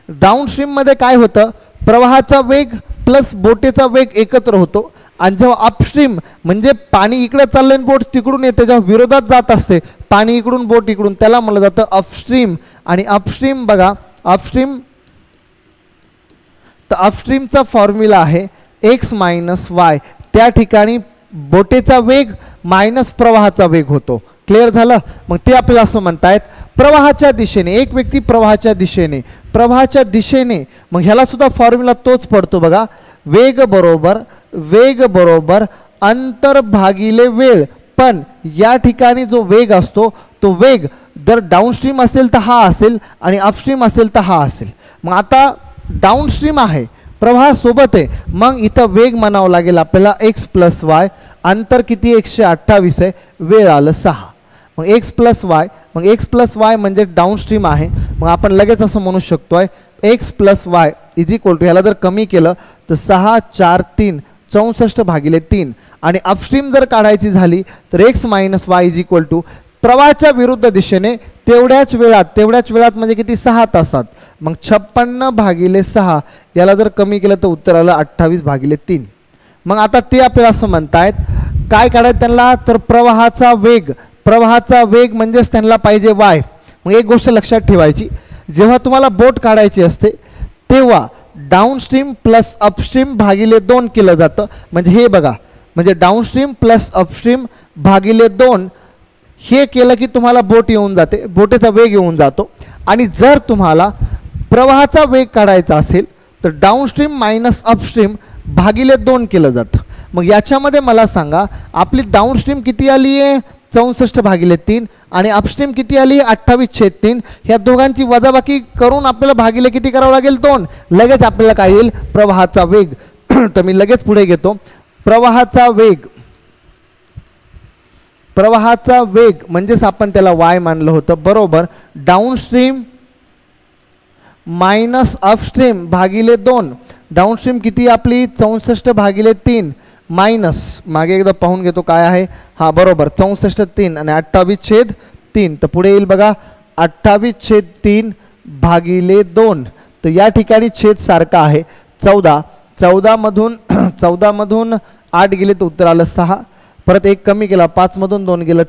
डाऊन स्ट्रीममध्ये काय होतं, प्रवाहाचा वेग प्लस बोटेचा वेग एकत्र होतो. आणि जेव्हा अपस्ट्रीम म्हणजे पाणी इकडे चाललं बोट तिकडून येते, जेव्हा विरोधात जात असते पाणी इकडून बोट इकडून, त्याला म्हणलं जातं अपस्ट्रीम. आणि अपस्ट्रीम बघा अपस्ट्रीम, तर अपस्ट्रीमचा फॉर्म्युला आहे एक्स मायनस वाय. त्या ठिकाणी बोटेचा वेग मायनस प्रवाहाचा वेग होतो. क्लिअर झालं. मग ते आपल्याला असं म्हणतायत प्रवाहाच्या दिशेने, एक व्यक्ती प्रवाहाच्या दिशेने मग ह्याला सुद्धा फॉर्म्युला तोच पडतो बघा, वेग बरोबर अंतर भागिले वेळ. पण या ठिकाणी जो वेग असतो तो वेग जर डाऊनस्ट्रीम असेल तर हा असेल आणि अपस्ट्रीम असेल तर हा असेल. मग आता डाऊनस्ट्रीम आहे, प्रवाह सोबत आहे, मग इथं वेग म्हणावं लागेल आपल्याला एक्स प्लस वाय. अंतर किती 128 आहे, वेळ आलं 6. मग एक्स प्लस वाय म्हणजे डाऊनस्ट्रीम आहे. मग आपण लगेच असं म्हणू शकतोय X plus Y is equal to, ह्याला जर कमी केलं तर 6 4 3 64 भागिले 3. आणि अपस्ट्रीम जर काढायची झाली तर X minus Y is equal to प्रवाहाच्या विरुद्ध दिशेने तेवढ्याच वेळात म्हणजे किती 6 तासात. मग 56 भागिले 6 याला जर कमी केलं तर उत्तर आलं 28 भागिले 3. मग आता ते आपल्याला असं म्हणतायत काय काढायचं त्यांना, तर प्रवाहाचा वेग म्हणजेच त्यांना पाहिजे वाय. मग एक गोष्ट लक्षात ठेवायची, जेव्हा तुम्हाला बोट काढायची असते तेव्हा डाऊनस्ट्रीम प्लस अपस्ट्रीम भागिले 2 केलं जातं. म्हणजे हे बघा, म्हणजे डाऊनस्ट्रीम प्लस अपस्ट्रीम भागिले 2 हे केलं की तुम्हाला बोट येऊन जाते, बोटेचा वेग येऊन जातो. आणि जर तुम्हाला प्रवाहाचा वेग काढायचा असेल तर डाऊनस्ट्रीम मायनस अपस्ट्रीम भागिले 2 केलं जातं. मग याच्यामध्ये मला सांगा आपली डाऊनस्ट्रीम किती आली आहे 64 भागिले 3 आणि अपस्ट्रीम किती आली 28/3. ह्या दोघांची वजाबाकी करून आपल्याला भागिले किती करावं लागेल 2. लगेच आपल्याला काय येईल प्रवाहाचा वेग. तर मी लगेच पुढे घेतो प्रवाहाचा वेग म्हणजेच आपण त्याला वाय मानलं होतं बरोबर डाऊनस्ट्रीम मायनस अपस्ट्रीम भागिले 2. डाऊनस्ट्रीम किती आपली 64 भागिले 3 मायनस मागे एकदा पाहून घेतो काय आहे, हा बरोबर 64/3 आणि 28/3. तर पुढे येईल बघा 28/3 भागिले 2. तर या ठिकाणी छेद सारखा आहे 14 मधून 8 गेले तर उत्तर आलं 6. परत 1 कमी केला 5 मधून 2 गेलं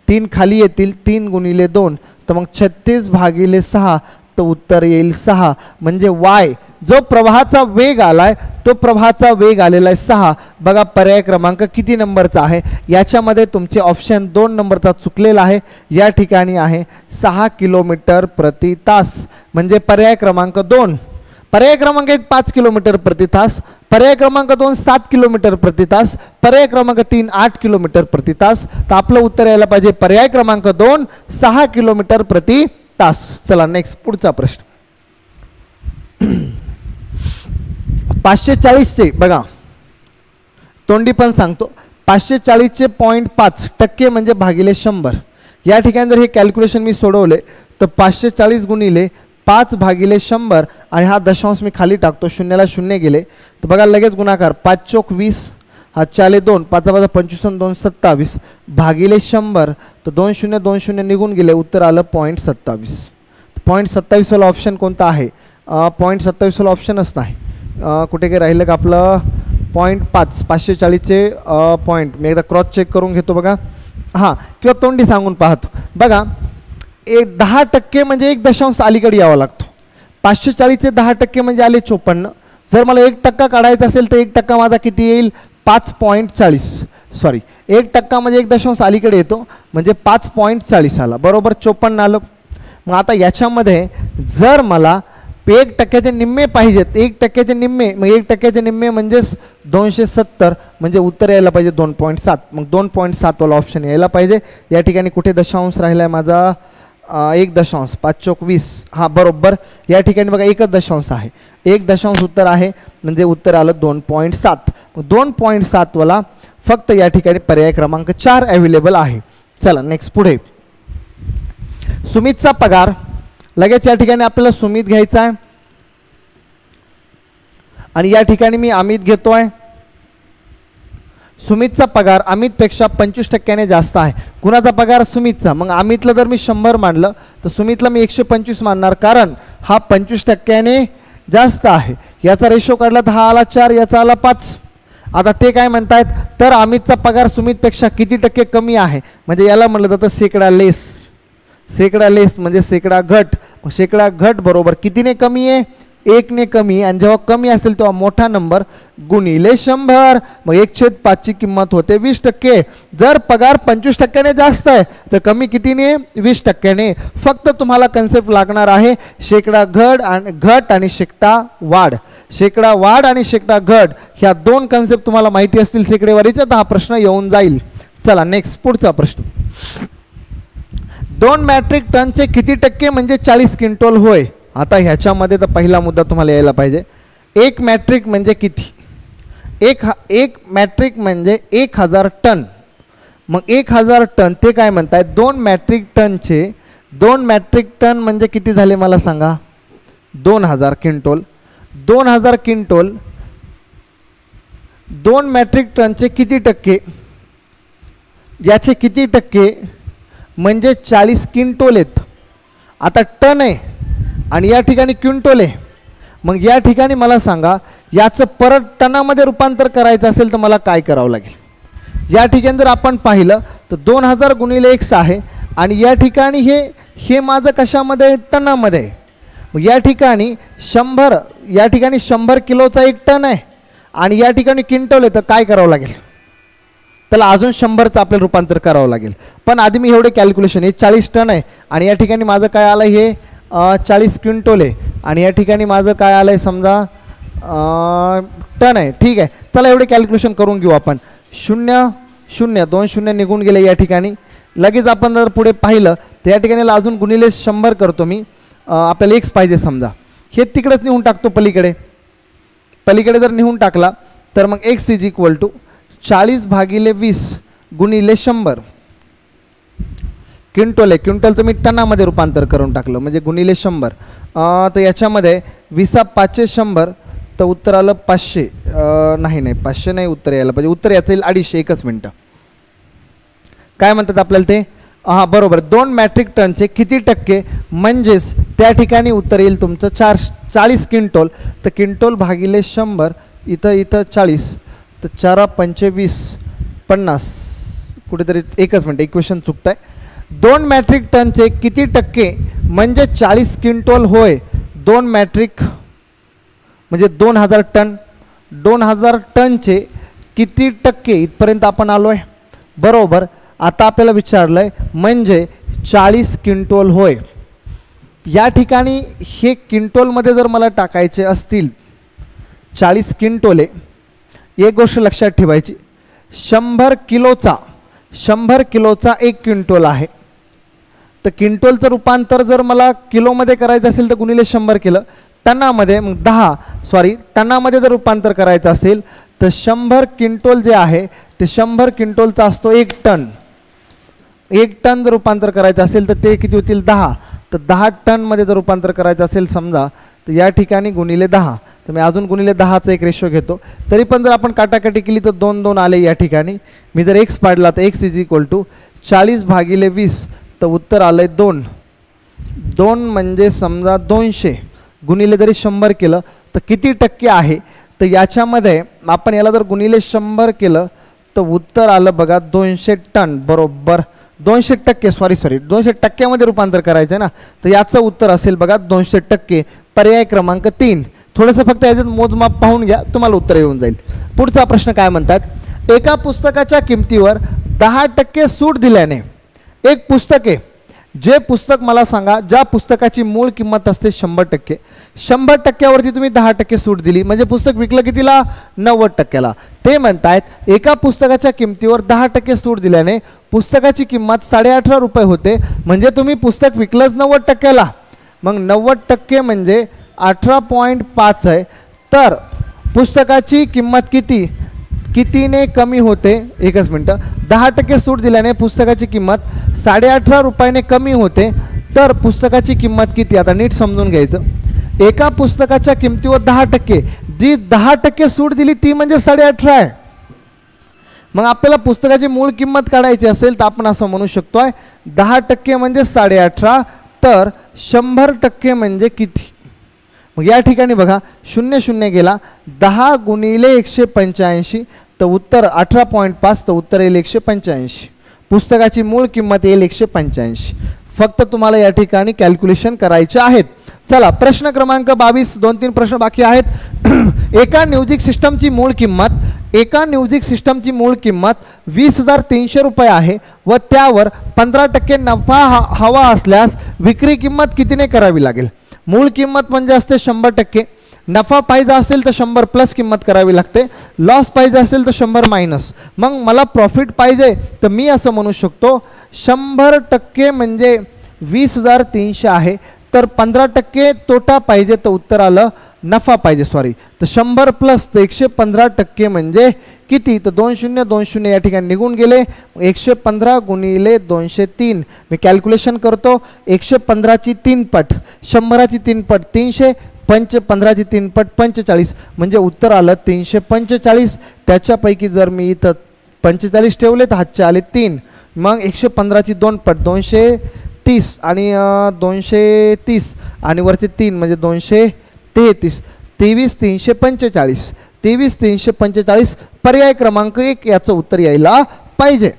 3 खाली येतील 3 गुणिले 2 तर मग 36 भागिले 6 तर उत्तर येईल 6. म्हणजे वाय जो प्रवाहाचा वेग आलाय तो प्रवाहाचा वेग आलेला आहे 6. बघा पर्याय क्रमांक किती नंबरचा आहे, याच्यामध्ये तुमचे ऑप्शन 2 नंबरचा चुकलेला आहे. या ठिकाणी आहे 6 किलोमीटर प्रति तास, म्हणजे पर्याय क्रमांक 2. पर्याय क्रमांक 1 5 किलोमीटर प्रति तास, पर्याय क्रमांक 2 7 किलोमीटर प्रति तास, पर्याय क्रमांक 3 8 किलोमीटर प्रति तास. तर आपलं उत्तर यायला पाहिजे पर्याय क्रमांक 2 6 किलोमीटर प्रति तास. चला नेक्स्ट पुढचा प्रश्न. 540 चे बघा तोंडी पण सांगतो, 540 चे 0.5% म्हणजे भागिले 100. या ठिकाणी जर हे कॅल्क्युलेशन मी सोडवले तर 540 गुणिले 5 भागिले 100 आणि हा दशांश मी खाली टाकतो, शून्याला शून्य गेले तर बघा लगेच गुणाकार 5 चोक 20, हा चाले 2, 5 5 25 2 27 भागिले 100 तर 2 शून्य 2 शून्य निघून गेले, उत्तर आलं 0.27. 0.27 वाला ऑप्शन कोणता आहे? 0.27 वाला ऑप्शनच नाही. कुठे काही राहिलं का आपलं 0.5 540चे पॉईंट मी एकदा क्रॉस चेक करून घेतो बघा. हां किंवा तोंडी सांगून पाहतो बघा. 10% म्हणजे 1 दशांश अलीकडे यावं लागतो. 540चे 10% म्हणजे आले 54. जर मला 1% काढायचा असेल तर 1% माझा किती येईल? 5.40. सॉरी 1% म्हणजे 1 दशांश अलीकडे येतो म्हणजे 5.40 आला, बरोबर 54 आलं. मग आता याच्यामध्ये जर मला 1%चे निम्मे पाहिजेत, 1%चे निम्मे, मग 1%चे निम्मे म्हणजेच 270, म्हणजे उत्तर यायला पाहिजे 2.7. मग 2.7 वाला ऑप्शन यायला पाहिजे. या ठिकाणी कुठे दशांश राहिला आहे माझा? 1 दशांश 5 चोक 20, हां बरोबर. या ठिकाणी बघा 1 दशांश आहे, 1 दशांश उत्तर आहे म्हणजे उत्तर आलं 2.7. 2.7 वाला फक्त या ठिकाणी पर्याय क्रमांक 4 अवेलेबल आहे. चला नेक्स्ट पुढे. सुमितचा पगार, लगेच या ठिकाणी आपल्याला सुमित घ्यायचा आहे आणि या ठिकाणी मी अमित घेतोय. सुमितचा पगार अमितपेक्षा 25% जास्त आहे. कुणाचा पगार? सुमितचा. मग अमितला जर मी 100 मानलं तर सुमितला मी 125 मानणार, कारण हा 25% जास्त आहे. याचा रेशो काढला तर हा आला 4, याचा आला 5. आता ते काय म्हणतायत तर अमितचा पगार सुमितपेक्षा किती टक्के कमी आहे, म्हणजे याला म्हटलं जातं शेकडा लेस. शेकडा लेस म्हणजे शेकडा घट. शेकडा घट बरोबर कितीने कमी आहे? 1 ने कमी. आणि जेव्हा कमी असेल तेव्हा मोठा नंबर गुणिले 100. मग 1/5 ची किंमत होते 20%. जर पगार 25% जास्त आहे तर कमी कितीने? 20%. फक्त तुम्हाला कन्सेप्ट लागणार आहे शेकडा घट आणि शेकडा वाढ. शेकडा वाढ आणि शेकडा घट ह्या 2 कन्सेप्ट तुम्हाला माहिती असतील शेकडेवारीचे तर हा प्रश्न येऊन जाईल. चला नेक्स्ट पुढचा प्रश्न. 2 मेट्रिक टनचे किती टक्के म्हणजे 40 क्विंटल होय? आता ह्याच्यामध्ये तर पहिला मुद्दा तुम्हाला यायला पाहिजे, 1 मेट्रिक म्हणजे किती? एक मेट्रिक म्हणजे 1000 टन. मग 1000 टन ते काय म्हणतायत? 2 मेट्रिक टनचे 2 मेट्रिक टन म्हणजे किती झाले मला सांगा? 2000 क्विंटल. 2000 क्विंटल 2 मेट्रिक टनचे किती टक्के? याचे किती टक्के म्हणजे 40 क्विंटल आहेत. आता टन आहे आणि या ठिकाणी क्विंटल आहे. मग या ठिकाणी मला सांगा याचं परत टनामध्ये रूपांतर करायचं असेल तर मला काय करावं लागेल? या ठिकाणी जर आपण पाहिलं तर 2000 गुणिले x आहे आणि या ठिकाणी हे माझं कशामध्ये? टनामध्ये आहे. मग या ठिकाणी 100 किलोचा 1 टन आहे आणि या ठिकाणी क्विंटल आहे, तर काय करावं लागेल? त्याला अजून 100चं आपल्याला रूपांतर करावं लागेल. पण आधी मी एवढे कॅल्क्युलेशन, हे 40 टन आहे आणि या ठिकाणी माझं काय आलं? हे 40 क्विंटल आहे आणि या ठिकाणी माझं काय आलं आहे समजा टन आहे. ठीक आहे, चला एवढे कॅल्क्युलेशन करून घेऊ आपण. 0 0 2 शून्य निघून गेले या ठिकाणी. लगेच आपण जर पुढे पाहिलं तर या ठिकाणी अजून गुणिले 100 करतो मी. आपल्याला x पाहिजे समजा, हे तिकडेच नेऊन टाकतो पलीकडे. पलीकडे जर नेऊन टाकला तर मग x इज इक्वल टू 40 भागिले 20 गुणिले 100. क्विंटल आहे, क्विंटलचं मी टनामध्ये रूपांतर करून टाकलं म्हणजे गुणिले 100. तर याच्यामध्ये 20 5 100 तर उत्तर आलं 500. नाही 500 नाही उत्तर यायला पाहिजे. उत्तर याचं येईल 250. एकच मिनटं. काय म्हणतात आपल्याला ते? हां बरोबर, 2 मेट्रिक टनचे किती टक्के म्हणजेच त्या ठिकाणी उत्तर येईल तुमचं 40 क्विंटल. तर क्विंटल भागिले 100 इथं 40 तर 4 25 50. कुठेतरी एकच मिनटं इक्वेशन चुकत आहे. 2 मेट्रिक टनचे किती टक्के म्हणजे 40 क्विंटल होय? 2 मेट्रिक म्हणजे 2000 टन. 2000 टनचे किती टक्के इथपर्यंत आपण आलो आहे बरोबर. आता आपल्याला विचारलं आहे म्हणजे 40 क्विंटल होय. या ठिकाणी हे क्विंटलमध्ये जर मला टाकायचे असतील 40 क्विंटल आहे. एक गोष्ट लक्षात ठेवायची 100 किलोचा 1 क्विंटल आहे. तर क्विंटलचं रूपांतर जर मला किलोमध्ये करायचं असेल तर गुणिले 100 केलं. टनामध्ये मग टनामध्ये जर रूपांतर करायचं असेल तर 100 क्विंटल जे आहे ते 100 क्विंटलचा असतो 1 टन. 1 टन जर रूपांतर करायचं असेल तर ते किती होतील 10. तर 10 टनमध्ये जर रूपांतर करायचं असेल समजा तर या ठिकाणी गुणिले 10. तर मी अजून गुणिले 10चा एक रेशो घेतो. तरी पण जर आपण काटाकाटी केली तर 2 2 आले. या ठिकाणी मी जर x पाडला तर x = 40/20 तर उत्तर आलं आहे 2. 2 म्हणजे समजा 200 गुणिले जरी 100 केलं तर किती टक्के आहे. तर याच्यामध्ये आपण याला जर गुणिले 100 केलं तर उत्तर आलं बघा 200 टन बरोबर. 200 टक्के 200 टक्क्यामध्ये रूपांतर करायचं आहे ना. तर याचं उत्तर असेल बघा 200 टक्के. पर्याय क्रमांक 3. थोडंसं फक्त याच्यात मोजमाप पाहून घ्या तुम्हाला उत्तर येऊन जाईल. पुढचा प्रश्न काय म्हणतात. एका पुस्तकाच्या किमतीवर 10% सूट दिल्याने एक पुस्तक आहे. जे पुस्तक मला सांगा ज्या पुस्तकाची मूळ किंमत असते 100%. 100%वरती तुम्ही 10% सूट दिली म्हणजे पुस्तक विकलं कितीला 90%ला. ते म्हणतायत एका पुस्तकाच्या किमतीवर 10% सूट दिल्याने पुस्तकाची किंमत 18.5 रुपये होते. म्हणजे तुम्ही पुस्तक विकलंच 90%ला. मग 90% म्हणजे 18.5 आहे. तर पुस्तकाची किंमत कितीने कमी होते. एकच मिनटं. 10% सूट दिल्याने पुस्तकाची किंमत 18.5 रुपयाने कमी होते. तर पुस्तकाची किंमत किती आता नीट समजून घ्यायचं. एका पुस्तकाच्या किमतीवर 10% जी 10% सूट दिली ती म्हणजे 18.5 आहे. मग आपल्याला पुस्तकाची मूळ किंमत काढायची असेल तर आपण असं म्हणू शकतोय 10% म्हणजे 18.5 तर 100% म्हणजे किती. मग या ठिकाणी बघा 0 0 गेला. 10 गुणिले 185 तर उत्तर 18.5 तर उत्तर येईल 185. पुस्तकाची मूळ किंमत येईल 185. फक्त तुम्हाला या ठिकाणी कॅल्क्युलेशन करायचे आहेत. चला प्रश्न क्रमांक 22. 2-3 प्रश्न बाकी आहेत. एका म्युझिक सिस्टमची मूळ किंमत 20,300 रुपये आहे व त्यावर 15% नफा हवा असल्यास विक्री किंमत कितीने करावी लागेल. मूळ किंमत म्हणजे असते 100%. नफा पाहिजे असेल तर 100 प्लस किंमत करावी लागते. लॉस पाहिजे असेल तर 100 मायनस. मग मला प्रॉफिट पाहिजे तर मी असं म्हणू शकतो 100% म्हणजे 20,300 आहे. तर 15% तोटा पाहिजे तर उत्तर आलं नफा पाहिजे तर 100 प्लस तर 115% म्हणजे किती. तर 20 20 या ठिकाणी निघून गेले. 115 गुणिले 203 मी कॅल्क्युलेशन करतो. 115ची 3 पट 100ची 3 पट 300 15ची 3 पट 45 म्हणजे उत्तर आलं 345. त्याच्यापैकी जर मी इथं 45 ठेवले तर हातचे आले 3. मग 115ची 2 पट 230 आणि 230 आणि वरचे 3 म्हणजे 233. 23,345 23,345 पर्याय क्रमांक 1 याचं उत्तर यायला पाहिजे.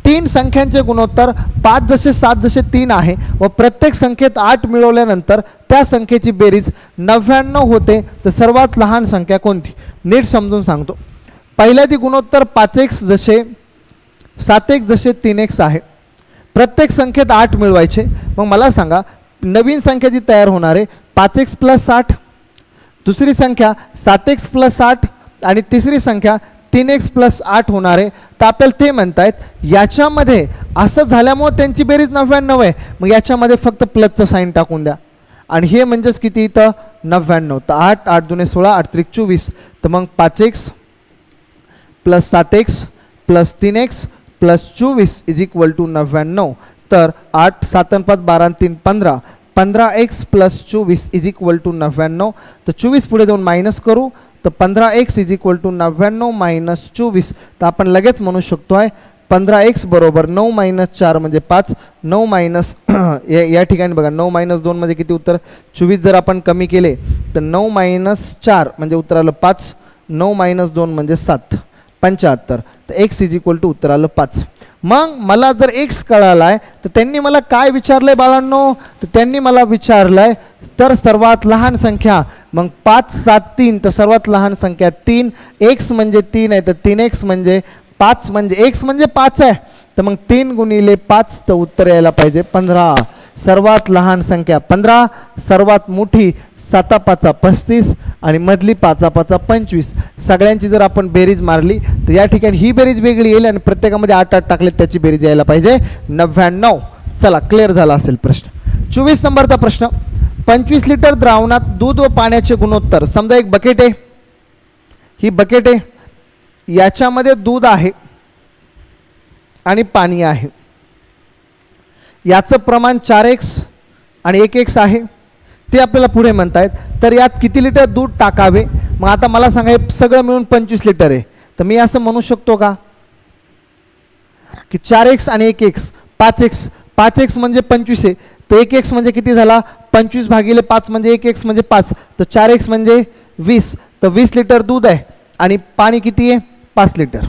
3 संख्यांचे गुणोत्तर 5 जसे 7 जसे 3 आहे व प्रत्येक संख्येत 8 मिळवल्यानंतर त्या संख्येची बेरीज 99 होते. तर सर्वात लहान संख्या कोणती. नीट समजून सांगतो. पहिल्यादी गुणोत्तर 5x जसे 7x जसे 3x आहे. प्रत्येक संख्येत 8 मिळवायचे. मग मला सांगा नवीन संख्या जी तयार होणार आहे 5x + 8 दुसरी संख्या 7x + 8 आणि तिसरी संख्या 3x + 8 होणार आहे. तर आपल्याला ते म्हणतायत याच्यामध्ये असं झाल्यामुळे त्यांची बेरीज 99 आहे. मग याच्यामध्ये फक्त प्लसचं साईन टाकून द्या आणि हे म्हणजेच किती इथं 99. तर 8 8 2 16 8 3 24. तर मग 5x + 7x + 3x + 24 = 99. तर 8 7 5 12 3 15 15x + 24 = 99. तर 24 पुढे जाऊन मायनस करू तर 15x = 99 - 24. तर आपण लगेच म्हणू शकतो आहे 15x बरोबर 9 - 4 म्हणजे 5. 9 या ठिकाणी बघा 9 - 2 म्हणजे किती उत्तर 24. जर आपण कमी केले तर 9 - 4 म्हणजे उत्तर आलं 5. 9 - 2 म्हणजे 7. 75. तर x इज इक्वल टू उत्तर आलं 5. मग मला जर x कळाला आहे तर त्यांनी मला काय विचारलं आहे बाळांनो, तर त्यांनी मला विचारलं आहे तर सर्वात लहान संख्या, मग 5 7 3, तर सर्वात लहान संख्या 3, x म्हणजे 3 आहे तर 3x म्हणजे 5 म्हणजे x म्हणजे 5 आहे, तर मग 3 गुणिले 5 तर उत्तर यायला पाहिजे 15. सर्वात लहान संख्या 15, सर्वात मोठी 7 5 35 आणि मधली 5 5 25. सगळ्यांची जर आपण बेरीज मारली तर या ठिकाणी ही बेरीज वेगळी येईल आणि प्रत्येकामध्ये 8 8 टाकले त्याची बेरीज यायला पाहिजे 99. चला क्लिअर झाला असेल प्रश्न. 24 नंबरचा प्रश्न. 25 लिटर द्रावणात दूध व पाण्याचे गुणोत्तर. समजा एक बकेट आहे, ही बकेट आहे, याच्यामध्ये दूध आहे आणि पाणी आहे, याचं प्रमाण 4x आणि 1x आहे, ते आपल्याला पुढे म्हणतायत. तर यात किती लिटर दूध टाकावे. मग आता मला सांगा हे सगळं मिळून 25 लिटर आहे, तर मी असं म्हणू शकतो का की 4x आणि 1x 5x. 5x म्हणजे 25 आहे, तर 1x म्हणजे किती झाला 25 भागिले 5 म्हणजे 1x म्हणजे 5, तर 4x म्हणजे 20. तर 20 लिटर दूध आहे आणि पाणी किती आहे 5 लिटर.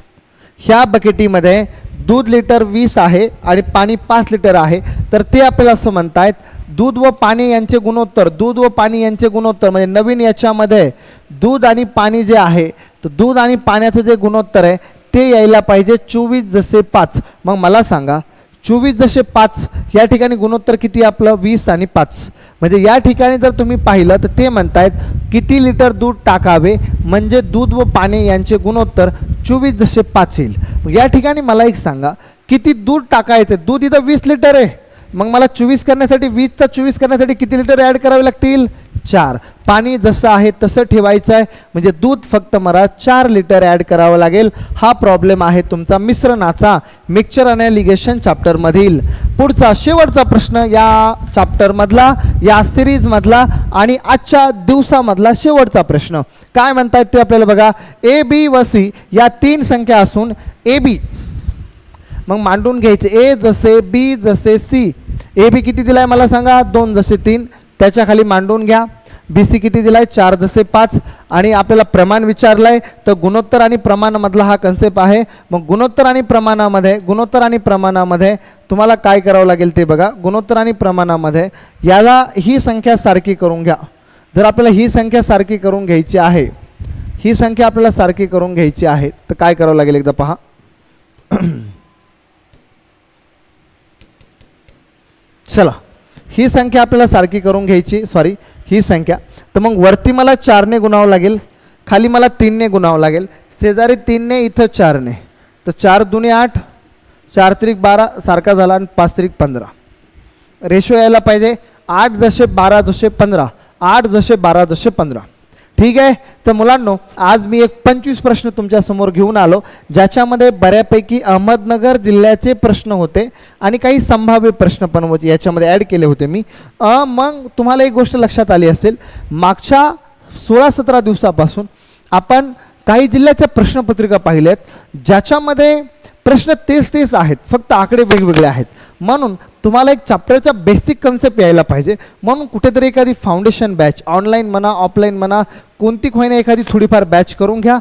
ह्या बकेटीमध्ये दूध लिटर 20 आहे आणि पाणी 5 लिटर आहे, तर ते आपल्याला असं म्हणतायत दूध व पाणी यांचे गुणोत्तर. दूध व पाणी यांचे गुणोत्तर म्हणजे नवीन याच्यामध्ये दूध आणि पाणी जे आहे, तर दूध आणि पाण्याचं जे गुणोत्तर आहे ते यायला पाहिजे 24 जसे 5. मग मला सांगा 24 जसे 5 या ठिकाणी गुणोत्तर किती आपलं 20 आणि 5. म्हणजे या ठिकाणी जर तुम्ही पाहिलं तर ते म्हणतायत किती लिटर दूध टाकावे, म्हणजे दूध व पाणी यांचे गुणोत्तर 24 जसे 5 येईल. मग या ठिकाणी मला एक सांगा किती दूध टाकायचं. दूध इथं 20 लिटर आहे, मग मला 24 करण्यासाठी 20चा 24 करण्यासाठी किती लिटर ॲड करावे लागतील 4. पाणी जसं आहे तसं ठेवायचं आहे, म्हणजे दूध फक्त मला 4 लिटर ॲड करावं लागेल. हा प्रॉब्लेम आहे तुमचा मिश्रणाचा, मिक्सचर आणि लिगेशन चॅप्टरमधील. पुढचा शेवटचा प्रश्न या चॅप्टरमधला, या सिरीजमधला आणि आजच्या दिवसामधला शेवटचा प्रश्न. काय म्हणतायत ते आपल्याला बघा. ए बी व सी या 3 संख्या असून ए बी मग मांडून घ्यायचे ए जसे बी जसे सी. ए बी किती दिलाय मला सांगा 2 जसे 3, त्याच्या खाली मांडून घ्या. बी सी किती दिलाय 4 जसे 5 आणि आपल्याला प्रमाण विचारलंय, तर गुणोत्तर आणि प्रमाणामधला हा कन्सेप्ट आहे. मग गुणोत्तर आणि प्रमाणामध्ये तुम्हाला काय करावं लागेल ते बघा. गुणोत्तर आणि प्रमाणामध्ये याला ही संख्या सारखी करून घ्या. जर आपल्याला ही संख्या सारखी करून घ्यायची आहे, ही संख्या आपल्याला सारखी करून घ्यायची आहे, तर काय करावं लागेल एकदा पहा. चला ही संख्या आपल्याला सारखी करून घ्यायची, ही संख्या. तर मग वरती मला 4ने गुणावं लागेल, खाली मला 3ने गुणावं लागेल, शेजारी 3ने इथं 4ने. तर 4 दुने 8, 4 त्रिक 12 सारखा झाला आणि 5 त्रिक 15. रेशो यायला पाहिजे 8 जसे 12 जसे 15, 8 जसे 12 जसे 15. ठीक आहे. तर मुलांनो आज मी एक 25 प्रश्न तुमच्या समोर घेऊन आलो, ज्याच्यामध्ये बऱ्यापैकी अहमदनगर जिल्ह्याचे प्रश्न होते आणि काही संभाव्य प्रश्न पण होते, याच्यामध्ये ॲड केले होते मी. मग तुम्हाला एक गोष्ट लक्षात आली असेल, मागच्या 16-17 दिवसापासून आपण काही जिल्ह्याच्या प्रश्नपत्रिका पाहिल्यात, ज्याच्यामध्ये प्रश्न तेच आहेत, फक्त आकडे वेगवेगळे आहेत. म्हणून तुम्हाला एक चॅप्टरचा बेसिक कन्सेप्ट यायला पाहिजे. म्हणून कुठेतरी एखादी फाउंडेशन बॅच ऑनलाईन म्हणा ऑफलाईन म्हणा कोणती होईना एखादी थोडीफार बॅच करून घ्या,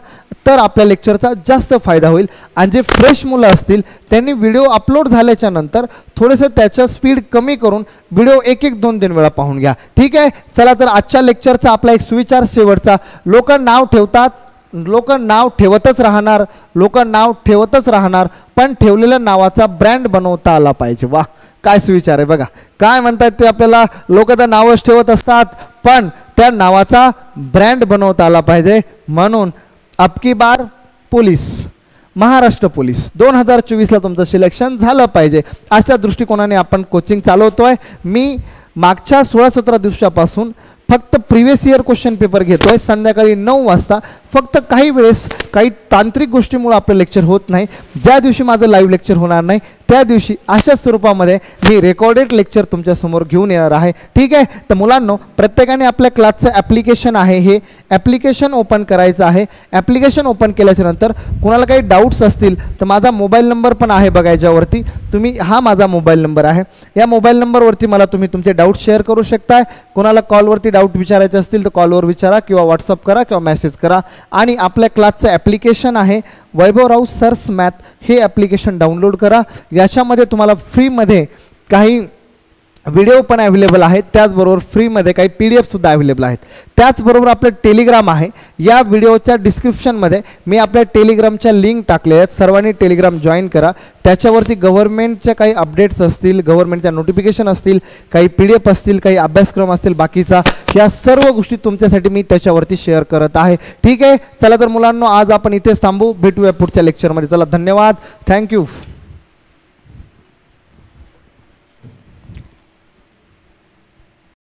तर आपल्या लेक्चरचा जास्त फायदा होईल. आणि जे फ्रेश मुलं असतील त्यांनी व्हिडिओ अपलोड झाल्याच्या नंतर थोडंसं त्याचं स्पीड कमी करून व्हिडिओ 1-1, 2-3 वेळा पाहून घ्या. ठीक आहे. चला तर आजच्या लेक्चरचा आपला एक सुविचार शेवटचा. लोक नाव ठेवतात, लोक नाव ठेवतच राहणार, पण ठेवलेल्या नावाचा ब्रँड बनवता आला पाहिजे. वा काय सुविचार आहे बघा. काय म्हणतात ते आपल्याला, लोक तर नावच ठेवत असतात पण त्या नावाचा ब्रँड बनवता आला पाहिजे. म्हणून अबकी बार पोलीस, महाराष्ट्र पोलीस 2024ला तुमचं सिलेक्शन झालं पाहिजे, अशा दृष्टिकोनाने आपण कोचिंग चालवतोय. मी मागच्या 16-17 दिवसापासून फक्त प्रिव्हियस इयर क्वेश्चन पेपर घेतोय संध्याकाळी 9 वाजता. फक्त काही वेळेस काही तांत्रिक गोष्टीमुळे आपलं लेक्चर होत नाही. ज्या दिवशी माझं लाईव्ह लेक्चर होणार नाही त्या दिवशी अशा स्वरूपामध्ये मी रेकॉर्डेड लेक्चर तुमच्यासमोर घेऊन येणार आहे. ठीक आहे. तर मुलांनो प्रत्येकाने आपल्या क्लासचं ॲप्लिकेशन आहे, हे ॲप्लिकेशन ओपन करायचं आहे. ॲप्लिकेशन ओपन केल्याच्या नंतर कोणाला काही डाऊट्स असतील तर माझा मोबाईल नंबर पण आहे बघा याच्यावरती. तुम्ही हा माझा मोबाईल नंबर आहे, या मोबाईल नंबरवरती मला तुम्ही तुमचे डाऊट शेअर करू शकताय. कोणाला कॉलवरती डाऊट विचारायचे असतील तर कॉलवर विचारा किंवा व्हॉट्सअप करा किंवा मेसेज करा. आणि आपल्या क्लासचं ॲप्लिकेशन आहे वैभव राऊत सर्स मॅथ, हे ॲप्लिकेशन डाउनलोड करा. याच्यामध्ये तुम्हाला फ्रीमध्ये काही व्हिडिओ पण अवेलेबल आहेत, त्याचबरोबर फ्रीमध्ये काही PDF-सुद्धा अवेलेबल आहेत. त्याचबरोबर आपलं टेलिग्राम आहे, या व्हिडिओच्या डिस्क्रिप्शनमध्ये मी आपल्या टेलिग्रामच्या लिंक टाकले आहेत, सर्वांनी टेलिग्राम जॉईन करा. त्याच्यावरती गव्हर्नमेंटच्या काही अपडेट्स असतील, गव्हर्नमेंटच्या नोटिफिकेशन असतील, काही PDF असतील, काही अभ्यासक्रम असतील बाकीचा, या सर्व गोष्टी तुमच्यासाठी मी त्याच्यावरती शेअर करत आहे. ठीक आहे, चला तर मुलांनो आज आपण इथेच थांबू, भेटूया पुढच्या लेक्चरमध्ये. चला धन्यवाद, थँक्यू.